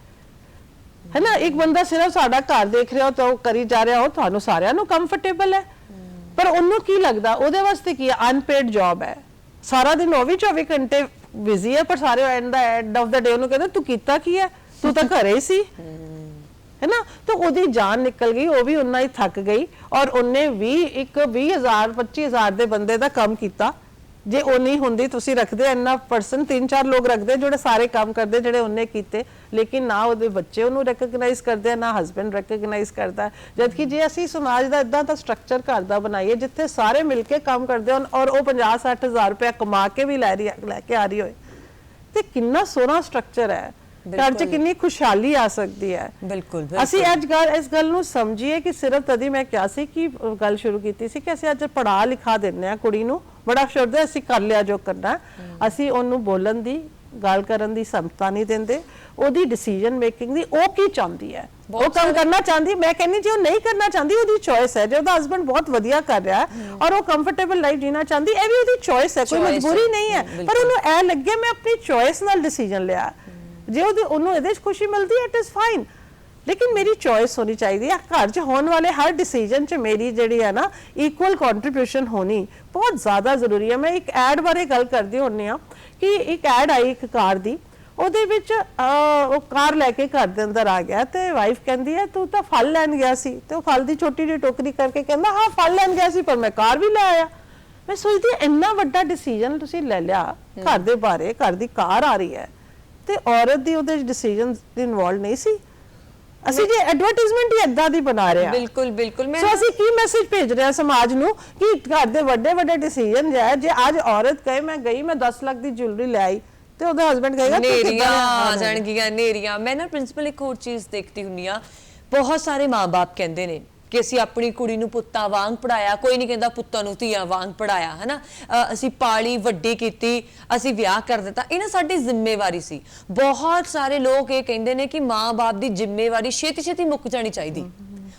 है ना। एक बंदा सिर्फ साडा घर देख रहा हो तो करी जा रहा हो, ਤੁਹਾਨੂੰ ਸਾਰਿਆਂ ਨੂੰ ਕੰਫਰਟੇਬਲ ਹੈ, ਪਰ ਉਹਨੂੰ ਕੀ ਲੱਗਦਾ ਉਹਦੇ ਵਾਸਤੇ ਕੀ ਹੈ? ਅਨਪੇਡ ਜੌਬ ਹੈ, ਸਾਰਾ ਦਿਨ ਉਹ ਵੀ 24 ਘੰਟੇ ਬਿਜ਼ੀ ਹੈ, ਪਰ ਸਾਰੇ ਐਂਡ ਆਫ ਦਾ ਡੇ ਉਹਨੂੰ ਕਹਿੰਦੇ ਤੂੰ ਕੀਤਾ ਕੀ ਹੈ, ਤੂੰ ਤਾਂ ਘਰੇ ਹੀ ਸੀ, है ना। तो ਉਹਦੀ ਜਾਨ ਨਿਕਲ ਗਈ, ਉਹ ਵੀ ਉਨਾ ਹੀ ਥੱਕ ਗਈ, ਔਰ ਉਹਨੇ ਵੀ ਇੱਕ 20,000 25,000 ਦੇ ਬੰਦੇ ਦਾ ਕੰਮ ਕੀਤਾ। ਜੇ ਉਹ ਨਹੀਂ ਹੁੰਦੀ, ਤੁਸੀਂ ਰੱਖਦੇ ਇੰਨਾ ਪਰਸਨ 3-4 ਲੋਕ ਰੱਖਦੇ ਜਿਹੜੇ ਸਾਰੇ ਕੰਮ ਕਰਦੇ ਜਿਹੜੇ ਉਹਨੇ ਕੀਤੇ, ਲੇਕਿਨ ਨਾ ਉਹਦੇ ਬੱਚੇ ਉਹਨੂੰ ਰੈਕਗਨਾਈਜ਼ ਕਰਦੇ, ਨਾ ਹਸਬੈਂਡ ਰੈਕਗਨਾਈਜ਼ ਕਰਦਾ। ਜਦਕਿ ਜੇ ਅਸੀਂ ਸਮਾਜ ਦਾ ਇਦਾਂ ਦਾ ਸਟਰਕਚਰ ਘਰ ਦਾ ਬਣਾਈਏ ਜਿੱਥੇ ਸਾਰੇ ਮਿਲ ਕੇ ਕੰਮ ਕਰਦੇ ਹੋਣ ਔਰ ਉਹ 50-60 ਹਜ਼ਾਰ ਰੁਪਏ ਕਮਾ ਕੇ ਵੀ ਲੈ ਕੇ ਆ ਰਹੀ ਹੋਏ, ਤੇ ਕਿੰਨਾ ਸੋਹਣਾ ਸਟਰਕਚਰ ਹੈ, ਘਰ 'ਚ ਕਿੰਨੀ ਖੁਸ਼ਹਾਲੀ ਆ ਸਕਦੀ ਹੈ। ਬਿਲਕੁਲ। ਅਸੀਂ ਅੱਜ ਇਸ ਗੱਲ ਨੂੰ ਸਮਝੀਏ ਕਿ ਸਿਰਫ ਤਦੀ ਮੈਂ ਕਿਹਾ ਸੀ ਕਿ ਗੱਲ ਸ਼ੁਰੂ ਕੀਤੀ ਸੀ ਕਿ ਅਸੀਂ ਅੱਜ ਪੜ੍ਹਾ ਲਿਖਾ ਦਿੰਦੇ ਹਾਂ ਕੁੜੀ ਨੂੰ, ਬੜਾ ਸ਼ਬਦ ਹੈ ਅਸੀਂ ਕਰ ਲਿਆ ਜੋ ਕਰਨਾ, ਅਸੀਂ ਉਹਨੂੰ ਬੋਲਣ ਦੀ ਗੱਲ ਕਰਨ ਦੀ ਸਮਤਾ ਨਹੀਂ ਦਿੰਦੇ, ਉਹਦੀ ਡਿਸੀਜਨ ਮੇਕਿੰਗ ਦੀ, ਉਹ ਕੀ ਚਾਹੁੰਦੀ ਹੈ, ਉਹ ਕੰਮ ਕਰਨਾ ਚਾਹੁੰਦੀ। ਮੈਂ ਕਹਿੰਦੀ ਜੇ ਉਹ ਨਹੀਂ ਕਰਨਾ ਚਾਹੁੰਦੀ ਉਹਦੀ ਚੋਇਸ ਹੈ, ਜੇ ਉਹਦਾ ਹਸਬੈਂਡ ਬਹੁਤ ਵਧੀਆ ਕਰ ਰਿਹਾ ਹੈ ਔਰ ਉਹ ਕੰਫਰਟੇਬਲ ਲਾਈਫ ਜੀਣਾ ਚਾਹੁੰਦੀ, ਇਹ ਵੀ ਉਹਦੀ ਚੋਇਸ ਹੈ, ਕੋਈ ਮਜਬੂਰੀ ਨਹੀਂ ਹੈ, ਪਰ ਉਹਨੂੰ ਇਹ ਲੱਗੇ ਮੈਂ ਆਪਣੀ ਚੋਇਸ ਨਾਲ ਡਿਸੀਜਨ ਲਿਆ, ਜੇ ਉਹਨੂੰ ਇਹਦੇ 'ਚ ਖੁਸ਼ੀ ਮਿਲਦੀ ਹੈ ਇਟ ਇਜ਼ ਫਾਈਨ, ਲੇਕਿਨ ਮੇਰੀ ਚੋਇਸ ਹੋਣੀ ਚਾਹੀਦੀ ਹੈ। ਘਰ 'ਚ ਹੋਣ ਵਾਲੇ ਹਰ ਡਿਸੀਜਨ 'ਚ ਮੇਰੀ ਜਿਹੜੀ ਹੈ ਨਾ ਇਕੁਅਲ ਕੰਟਰੀਬਿਊਸ਼ਨ ਹੋਣੀ ਬਹੁਤ ਜ਼ਿਆਦਾ ਜ਼ਰੂਰੀ ਹੈ। ਮੈਂ ਇੱਕ ਐਡ ਬਾਰੇ ਗੱਲ ਕਰਦੀ ਹੁੰਦੀ ਹਾਂ ਕਿ ਇੱਕ ਐਡ ਆਈ ਇੱਕ ਕਾਰ ਦੀ, ਉਹਦੇ ਵਿੱਚ ਉਹ ਕਾਰ ਲੈ ਕੇ ਘਰ ਦੇ ਅੰਦਰ ਆ ਗਿਆ ਤੇ ਵਾਈਫ ਕਹਿੰਦੀ ਹੈ ਤੂੰ ਤਾਂ ਫਲ ਲੈਣ ਗਿਆ ਸੀ, ਤੇ ਉਹ ਫਲ ਦੀ ਛੋਟੀ ਜਿਹੀ ਟੋਕਰੀ ਕਰਕੇ ਕਹਿੰਦਾ ਹਾਂ ਫਲ ਲੈਣ ਗਿਆ ਸੀ ਪਰ ਮੈਂ ਕਾਰ ਵੀ ਲੈ ਆਇਆ। ਮੈਂ ਸੋਚਦੀ ਇੰਨਾ ਵੱਡਾ ਡਿਸੀਜਨ ਤੁਸੀਂ ਲੈ ਲਿਆ ਘਰ ਦੇ ਬਾਰੇ, ਘਰ ਦੀ ਕਾਰ ਆ ਰਹੀ ਹੈ ਤੇ ਔਰਤ ਦੀ ਉਹਦੇ ਡਿਸੀਜਨ ਇਨਵੋਲਵ ਨਹੀਂ ਸੀ। ਅਸੀਂ ਜੇ ਐਡਵਰਟਾਈਜ਼ਮੈਂਟ ਹੀ ਇਦਾਂ ਦੀ ਬਣਾ ਰਹੇ ਹਾਂ। ਬਿਲਕੁਲ ਬਿਲਕੁਲ। ਸੋ ਅਸੀਂ ਕੀ ਮੈਸੇਜ ਭੇਜ ਰਹੇ ਹਾਂ ਸਮਾਜ ਨੂੰ ਕਿ ਘਰ ਦੇ ਵੱਡੇ ਵੱਡੇ ਡਿਸੀਜਨ ਜੇ ਅੱਜ ਔਰਤ ਕਹੇ ਮੈਂ ਗਈ ਮੈਂ 10 ਲੱਖ ਦੀ ਜੁਐਲਰੀ ਲੈ ਆਈ ਤੇ ਉਹਦਾ ਹਸਬੈਂਡ ਕਹੇਗਾ ਨੇਰੀਆਂ ਆ ਜਾਣਗੀਆਂ, ਨੇਰੀਆਂ। ਮੈਂ ਨਾ ਪ੍ਰਿੰਸੀਪਲ ਇੱਕ ਹੋਰ ਚੀਜ਼ ਦੇਖਦੀ ਹੁੰਨੀ ਆ, ਬਹੁਤ ਸਾਰੇ ਮਾਂ-ਬਾਪ ਕਹਿੰਦੇ ਨੇ ਕਿ ਅਸੀਂ ਆਪਣੀ ਕੁੜੀ ਨੂੰ ਪੁੱਤਾਂ ਵਾਂਗ ਪੜਾਇਆ, ਕੋਈ ਨਹੀਂ ਕਹਿੰਦਾ ਪੁੱਤਾਂ ਨੂੰ ਧੀਆਂ ਵਾਂਗ ਪੜਾਇਆ, ਹੈ ਨਾ, ਅਸੀਂ ਪਾਲੀ ਵੱਡੀ ਕੀਤੀ, ਅਸੀਂ ਵਿਆਹ ਕਰ ਦਿੱਤਾ, ਇਹ ਨਾ ਸਾਡੀ ਜ਼ਿੰਮੇਵਾਰੀ ਸੀ। ਬਹੁਤ ਸਾਰੇ ਲੋਕ ਇਹ ਕਹਿੰਦੇ ਨੇ ਕਿ ਮਾਂ-ਬਾਪ ਦੀ ਜ਼ਿੰਮੇਵਾਰੀ ਛੇਤੀ ਛੇਤੀ ਮੁੱਕ ਜਾਣੀ ਚਾਹੀਦੀ,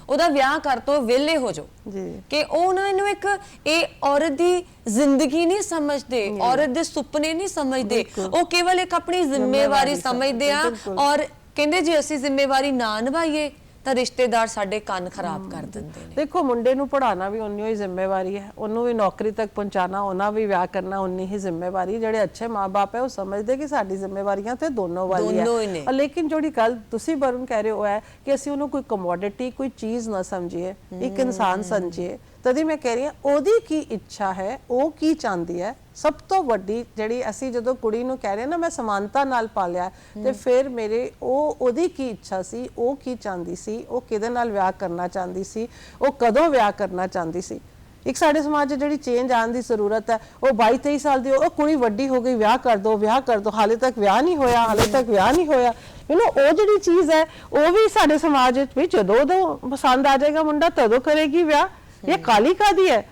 ਉਹਦਾ ਵਿਆਹ ਕਰ ਤੋਂ ਵਿਹਲੇ ਹੋ ਜਾਓ ਜੀ, ਕਿ ਉਹ ਨਾ ਇਹਨੂੰ ਇੱਕ ਇਹ ਔਰਤ ਦੀ ਜ਼ਿੰਦਗੀ ਨਹੀਂ ਸਮਝਦੇ, ਔਰਤ ਦੇ ਸੁਪਨੇ ਨਹੀਂ ਸਮਝਦੇ, ਉਹ ਕੇਵਲ ਇੱਕ ਆਪਣੀ ਜ਼ਿੰਮੇਵਾਰੀ ਸਮਝਦੇ ਆ, ਔਰ ਕਹਿੰਦੇ ਜੇ ਅਸੀਂ ਜ਼ਿੰਮੇਵਾਰੀ ਨਾ ਨਿਭਾਈਏ ਤਾਂ ਰਿਸ਼ਤੇਦਾਰ ਸਾਡੇ ਕੰਨ ਖਰਾਬ ਕਰ ਦਿੰਦੇ ਨੇ। ਦੇਖੋ ਮੁੰਡੇ ਨੂੰ ਪੜਾਉਣਾ ਵੀ ਉਨੀ ਹੀ ਜ਼ਿੰਮੇਵਾਰੀ ਹੈ, ਉਹਨੂੰ ਵੀ ਨੌਕਰੀ ਤੱਕ ਪਹੁੰਚਾਉਣਾ, ਉਹਨਾਂ ਵੀ ਵਿਆਹ ਕਰਨਾ ਉਨੀ ਹੀ ਜ਼ਿੰਮੇਵਾਰੀ। ਜਿਹੜੇ ਅੱਛੇ ਮਾਂ-ਬਾਪ ਹੈ ਉਹ ਸਮਝਦੇ ਕਿ ਸਾਡੀ ਜ਼ਿੰਮੇਵਾਰੀਆਂ ਤੇ ਦੋਨੋਂ ਵਾਲੀ ਹੈ। ਲੇਕਿਨ ਜਿਹੜੀ ਗੱਲ ਤੁਸੀਂ ਬਰਨ ਕਹਿ ਰਹੇ ਹੋ ਹੈ ਕਿ ਅਸੀਂ ਉਹਨੂੰ ਕੋਈ ਕਮੋਡਿਟੀ ਕੋਈ ਚੀਜ਼ ਨਾ ਸਮਝੀਏ, ਇੱਕ ਇਨਸਾਨ ਸਮਝੀਏ। ਤਦੀ ਮੈਂ ਕਹਿ ਰਹੀ ਹਾਂ ਉਹਦੀ ਕੀ ਇੱਛਾ ਹੈ, ਉਹ ਕੀ ਚਾਹੁੰਦੀ ਹੈ। ਸਭ ਤੋਂ ਵੱਡੀ ਜਿਹੜੀ ਅਸੀਂ ਜਦੋਂ ਕੁੜੀ ਨੂੰ ਕਹਿ ਰਹੇ ਨਾ ਮੈਂ ਸਮਾਨਤਾ ਨਾਲ ਪਾਲਿਆ, ਤੇ ਫਿਰ ਮੇਰੇ ਉਹਦੀ ਕੀ ਇੱਛਾ ਸੀ, ਉਹ ਕੀ ਚਾਹੁੰਦੀ ਸੀ, ਉਹ ਕਿਹਦੇ ਨਾਲ ਵਿਆਹ ਕਰਨਾ ਚਾਹੁੰਦੀ ਸੀ, ਉਹ ਕਦੋਂ ਵਿਆਹ ਕਰਨਾ ਚਾਹੁੰਦੀ ਸੀ। ਇੱਕ ਸਾਡੇ ਸਮਾਜ 'ਚ ਜਿਹੜੀ ਚੇਂਜ ਆਉਣ ਦੀ ਜ਼ਰੂਰਤ ਹੈ। ਉਹ 22-23 ਸਾਲ ਦੀ ਉਹ ਕੁੜੀ ਵੱਡੀ ਹੋ ਗਈ, ਵਿਆਹ ਕਰ ਦੋ ਵਿਆਹ ਕਰ ਦੋ, ਹਾਲੇ ਤੱਕ ਵਿਆਹ ਨਹੀਂ ਹੋਇਆ, ਹਾਲੇ ਤੱਕ ਵਿਆਹ ਨਹੀਂ ਹੋਇਆ। ਉਹ ਜਿਹੜੀ ਚੀਜ਼ ਹੈ ਉਹ ਵੀ ਸਾਡੇ ਸਮਾਜ ਵਿੱਚ ਜਦੋਂ ਪਸੰਦ ਆ ਜਾਏਗਾ ਮੁੰਡਾ ਤਦੋਂ ਕਰੇਗੀ ਵਿਆਹ। ਇਹ ਕਾਲੀ ਕਾਦੀ ਹੈ।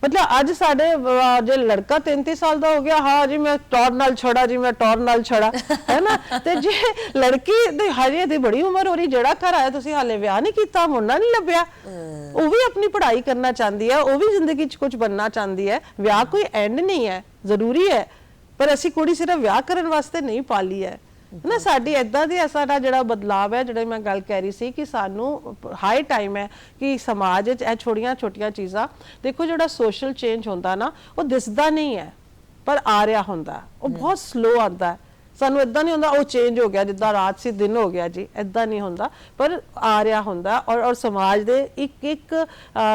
मतलब आज साढ़े जो लड़का 33 साल का हो गया, हाँ जी मैं टॉर नाल छड़ा जी मैं टॉर नाल छड़ा है ना, ते जे लड़की दी हजे दी बड़ी उम्र हो रही, जेड़ा घर आया तुसी हाले विआह नहीं कीता, मुंडा नहीं लभ्या, वो भी अपनी पढ़ाई करना चाहती है, वो भी जिंदगी च कुछ बनना चाहती है। विआह कोई एंड नहीं है, जरूरी है, पर असी कुड़ी सिर्फ विआह करन वास्ते नहीं पाली है ना। साडी इदां दी साडा जिहड़ा बदलाव है, जिहड़ी मैं गल कह रही सी कि सानू हाई टाइम है कि समाज विच इह छोटियां छोटियां चीज़ां देखो, जिहड़ा सोशल चेंज होंदा ना वो दिसदा नहीं है पर आ रहा होंदा, वो बहुत स्लो आता है। सानू इदां नहीं होंदा वो चेंज हो गया जिद्दां रात सी दिन हो गया जी, इदां नहीं होंदा, पर आ रहा होंदा। और समाज दे एक एक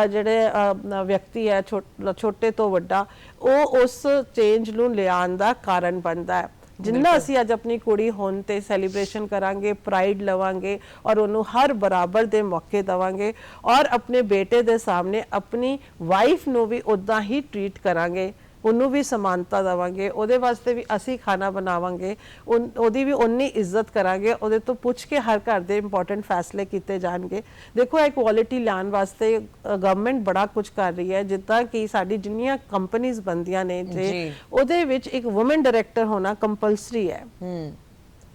जिहड़े व्यक्ति है छोटे तो वड्डा, वो उस चेंज नूं लिआउण दा कारण बनदा है। जिन्ना असी अज अपनी कुड़ी होने ते सैलीब्रेशन करांगे, प्राइड लवांगे और उन्होंने हर बराबर दे मौके देवांगे, और अपने बेटे दे सामने अपनी वाइफ नूं भी उदां ही ट्रीट करांगे ਉਹਨੂੰ ਵੀ ਸਮਾਨਤਾ ਦੇਵਾਂਗੇ, ਉਹਦੇ ਵਾਸਤੇ ਵੀ ਅਸੀਂ ਖਾਣਾ ਬਣਾਵਾਂਗੇ, ਉਹਦੀ ਵੀ ਉਨੀ ਇੱਜ਼ਤ ਕਰਾਂਗੇ, ਉਹਦੇ ਤੋਂ ਪੁੱਛ ਕੇ ਹਰ ਘਰ ਦੇ ਇੰਪੋਰਟੈਂਟ ਫੈਸਲੇ ਕੀਤੇ ਜਾਣਗੇ। ਦੇਖੋ ਇਕੁਆਲਿਟੀ ਲਿਆਉਣ ਵਾਸਤੇ ਗਵਰਨਮੈਂਟ ਬੜਾ ਕੁਝ ਕਰ ਰਹੀ ਹੈ, ਜਿੱਦਾਂ ਕਿ ਸਾਡੀ ਜਿੰਨੀਆਂ ਕੰਪਨੀਆਂ ਬਣਦੀਆਂ ਨੇ ਜੇ ਉਹਦੇ ਵਿੱਚ ਇੱਕ ਵੂਮਨ ਡਾਇਰੈਕਟਰ ਹੋਣਾ ਕੰਪਲਸਰੀ ਹੈ।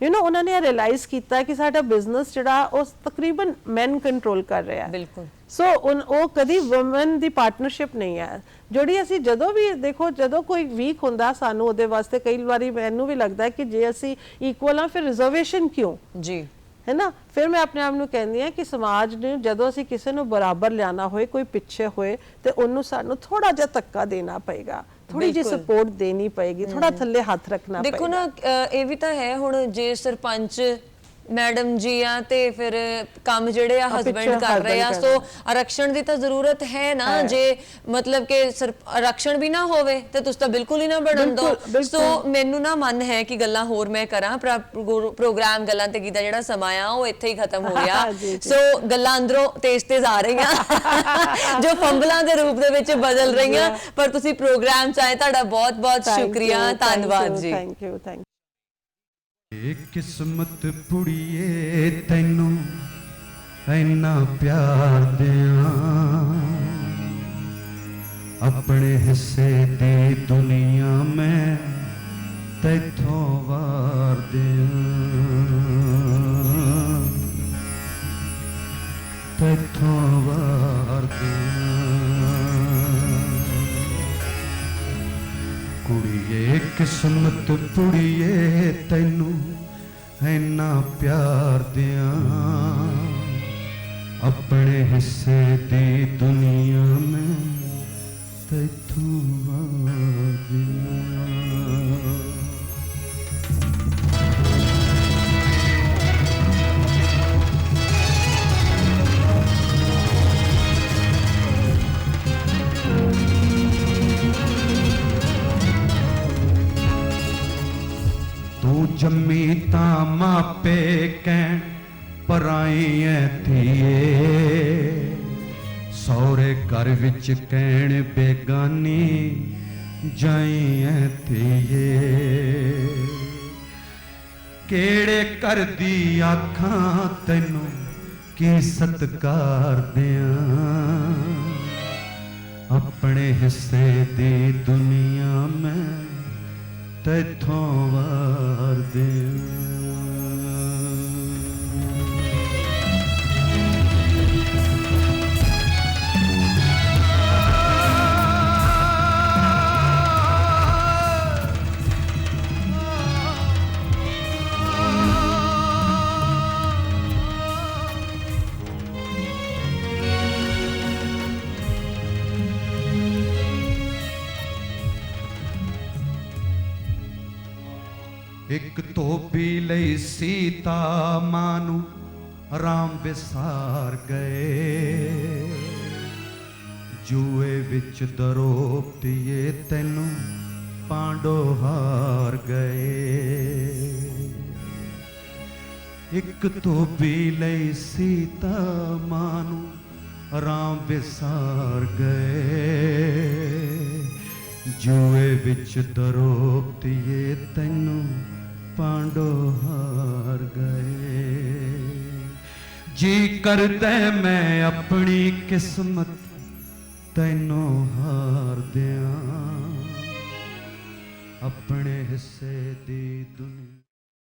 ਉਹਨਾਂ ਨੇ ਰਿਅਲਾਈਜ਼ ਕੀਤਾ ਕਿ ਸਾਡਾ ਬਿਜ਼ਨਸ ਜਿਹੜਾ ਉਹ ਤਕਰੀਬਨ ਮੈਨ ਕੰਟਰੋਲ ਕਰ ਰਿਹਾ ਹੈ। ਬਿਲਕੁਲ। ਸੋ ਉਹ ਕਦੀ ਵੂਮਨ ਦੀ ਪਾਰਟਨਰਸ਼ਿਪ ਨਹੀਂ ਹੈ, ਜਿਹੜੀ ਅਸੀਂ ਜਦੋਂ ਵੀ ਦੇਖੋ ਜਦੋਂ ਕੋਈ ਵੀਕ ਹੁੰਦਾ ਸਾਨੂੰ ਉਹਦੇ ਵਾਸਤੇ ਕਈ ਵਾਰੀ ਮੈਨੂੰ ਵੀ ਲੱਗਦਾ ਕਿ ਜੇ ਅਸੀਂ ਇਕੁਅਲ ਆ ਫਿਰ ਰਿਜ਼ਰਵੇਸ਼ਨ ਕਿਉਂ ਜੀ, ਹੈ ਨਾ। ਫਿਰ ਮੈਂ ਆਪਣੇ ਆਪ ਨੂੰ ਕਹਿੰਦੀ ਹਾਂ ਕਿ ਸਮਾਜ ਨੂੰ ਜਦੋਂ ਅਸੀਂ ਕਿਸੇ ਨੂੰ ਬਰਾਬਰ ਲਿਆਣਾ ਹੋਏ, ਕੋਈ ਪਿੱਛੇ ਹੋਏ ਤੇ ਉਹਨੂੰ ਸਾਨੂੰ ਥੋੜਾ ਜਿਹਾ ਧੱਕਾ ਦੇਣਾ ਪਏਗਾ, ਥੋੜੀ ਜਿਹੀ ਸਪੋਰਟ ਦੇਣੀ ਪਏਗੀ, ਥੋੜਾ ਥੱਲੇ ਹੱਥ ਰੱਖਣਾ ਪਏਗਾ। ਦੇਖੋ ਨਾ ਇਹ ਵੀ ਤਾਂ ਹੈ, ਹੁਣ ਜੇ ਸਰਪੰਚ ਮੈਡਮ ਜੀ ਆ ਤੇ ਫਿਰ ਕੰਮ ਜਿਹੜੇ ਆ ਹਸਬੈਂਡ ਕਰ ਰਹੇ ਆ, ਸੋ ਆਰਕਸ਼ਣ ਦੀ ਤਾਂ ਜ਼ਰੂਰਤ ਹੈ ਨਾ। ਜੇ ਮਤਲਬ ਕਿ ਆਰਕਸ਼ਣ ਵੀ ਨਾ ਹੋਵੇ ਤੇ ਤੁਸੀਂ ਤਾਂ ਬਿਲਕੁਲ ਹੀ ਨਾ ਬਣਨ ਦੋ। ਸੋ ਮੈਨੂੰ ਨਾ ਮਨ ਹੈ ਕਿ ਗੱਲਾਂ ਹੋਰ ਮੈਂ ਕਰਾਂ, ਪ੍ਰੋਗਰਾਮ ਗੱਲਾਂ ਤੇ ਗੀਤ ਦਾ ਜਿਹੜਾ ਸਮਾਂ ਆ ਉਹ ਇੱਥੇ ਹੀ ਖਤਮ ਹੋ ਗਿਆ। ਸੋ ਗੱਲਾਂ ਅੰਦਰੋਂ ਤੇਜ਼ ਤੇਜ਼ ਆ ਰਹੀਆਂ ਜੋ ਫੰਬਲਾਂ ਦੇ ਰੂਪ ਦੇ ਵਿੱਚ ਬਦਲ ਰਹੀਆਂ, ਪਰ ਤੁਸੀਂ ਪ੍ਰੋਗਰਾਮ ਚ ਆਏ, ਤੁਹਾਡਾ ਬਹੁਤ ਬਹੁਤ ਸ਼ੁਕਰੀਆ, ਧੰਨਵਾਦ ਜੀ। Thank you. ਏ ਕਿਸਮਤ ਪੁੜੀਏ ਤੈਨੂੰ ਇੰਨਾ ਪਿਆਰ ਦਿਆਂ, ਆਪਣੇ ਹਿੱਸੇ ਦੀ ਦੁਨੀਆ ਮੈਂ ਤੈਥੋਂ ਵਾਰ ਦਿਆਂ, ਤੈਥੋਂ ਵਾਰ ਦਿਆਂ। ਕੁੜੀਏ ਕਿਸਮਤ ਪੁੜੀਏ ਤੈਨੂੰ ਇੰਨਾ ਪਿਆਰ ਦਿਆਂ, ਆਪਣੇ ਹਿੱਸੇ ਦੀ ਦੁਨੀਆ ਮੈਂ ਤੈਥੋਂ ਵਾਰ ਦਿਆਂ। ਜੰਮੀ ਤਾਂ ਮਾਪੇ ਕਹਿਣ ਪਰਾਈ ਐ ਧੀਏ, ਸਹੁਰੇ ਘਰ ਵਿੱਚ ਕਹਿਣ ਬੇਗਾਨੀ ਜਾਈ ਐ ਧੀਏ। ਕਿਹੜੇ ਘਰ ਦੀ ਆਖਾਂ ਤੈਨੂੰ ਕੀ ਸਤਿਕਾਰ ਦਿਆਂ, ਆਪਣੇ ਹਿੱਸੇ ਦੀ ਦੁਨੀਆ ਮੈਂ ਤੈਥੋਂ ਵਾਰ ਦਿਆਂ। ਇੱਕ ਧੋਬੀ ਲਈ ਸੀਤਾ ਮਾਂ ਨੂੰ ਰਾਮ ਵਿਸਾਰ ਗਏ, ਜੂਏ ਵਿੱਚ ਦਰੋਪਤੀਏ ਤੈਨੂੰ ਪਾਂਡੋ ਹਾਰ ਗਏ। ਇੱਕ ਧੋਬੀ ਲਈ ਸੀਤਾ ਮਾਂ ਨੂੰ ਰਾਮ ਵਿਸਾਰ ਗਏ, ਜੂਏ ਵਿੱਚ ਦਰੋਪਤੀਏ ਤੈਨੂੰ ਪਾਂਡੋ ਹਾਰ ਗਏ। ਜੀ ਕਰਦਾ ਮੈਂ ਆਪਣੀ ਕਿਸਮਤ ਤੈਨੂੰ ਹਾਰ ਦਿਆਂ, ਆਪਣੇ ਹਿੱਸੇ ਦੀ ਦੁਨੀਆ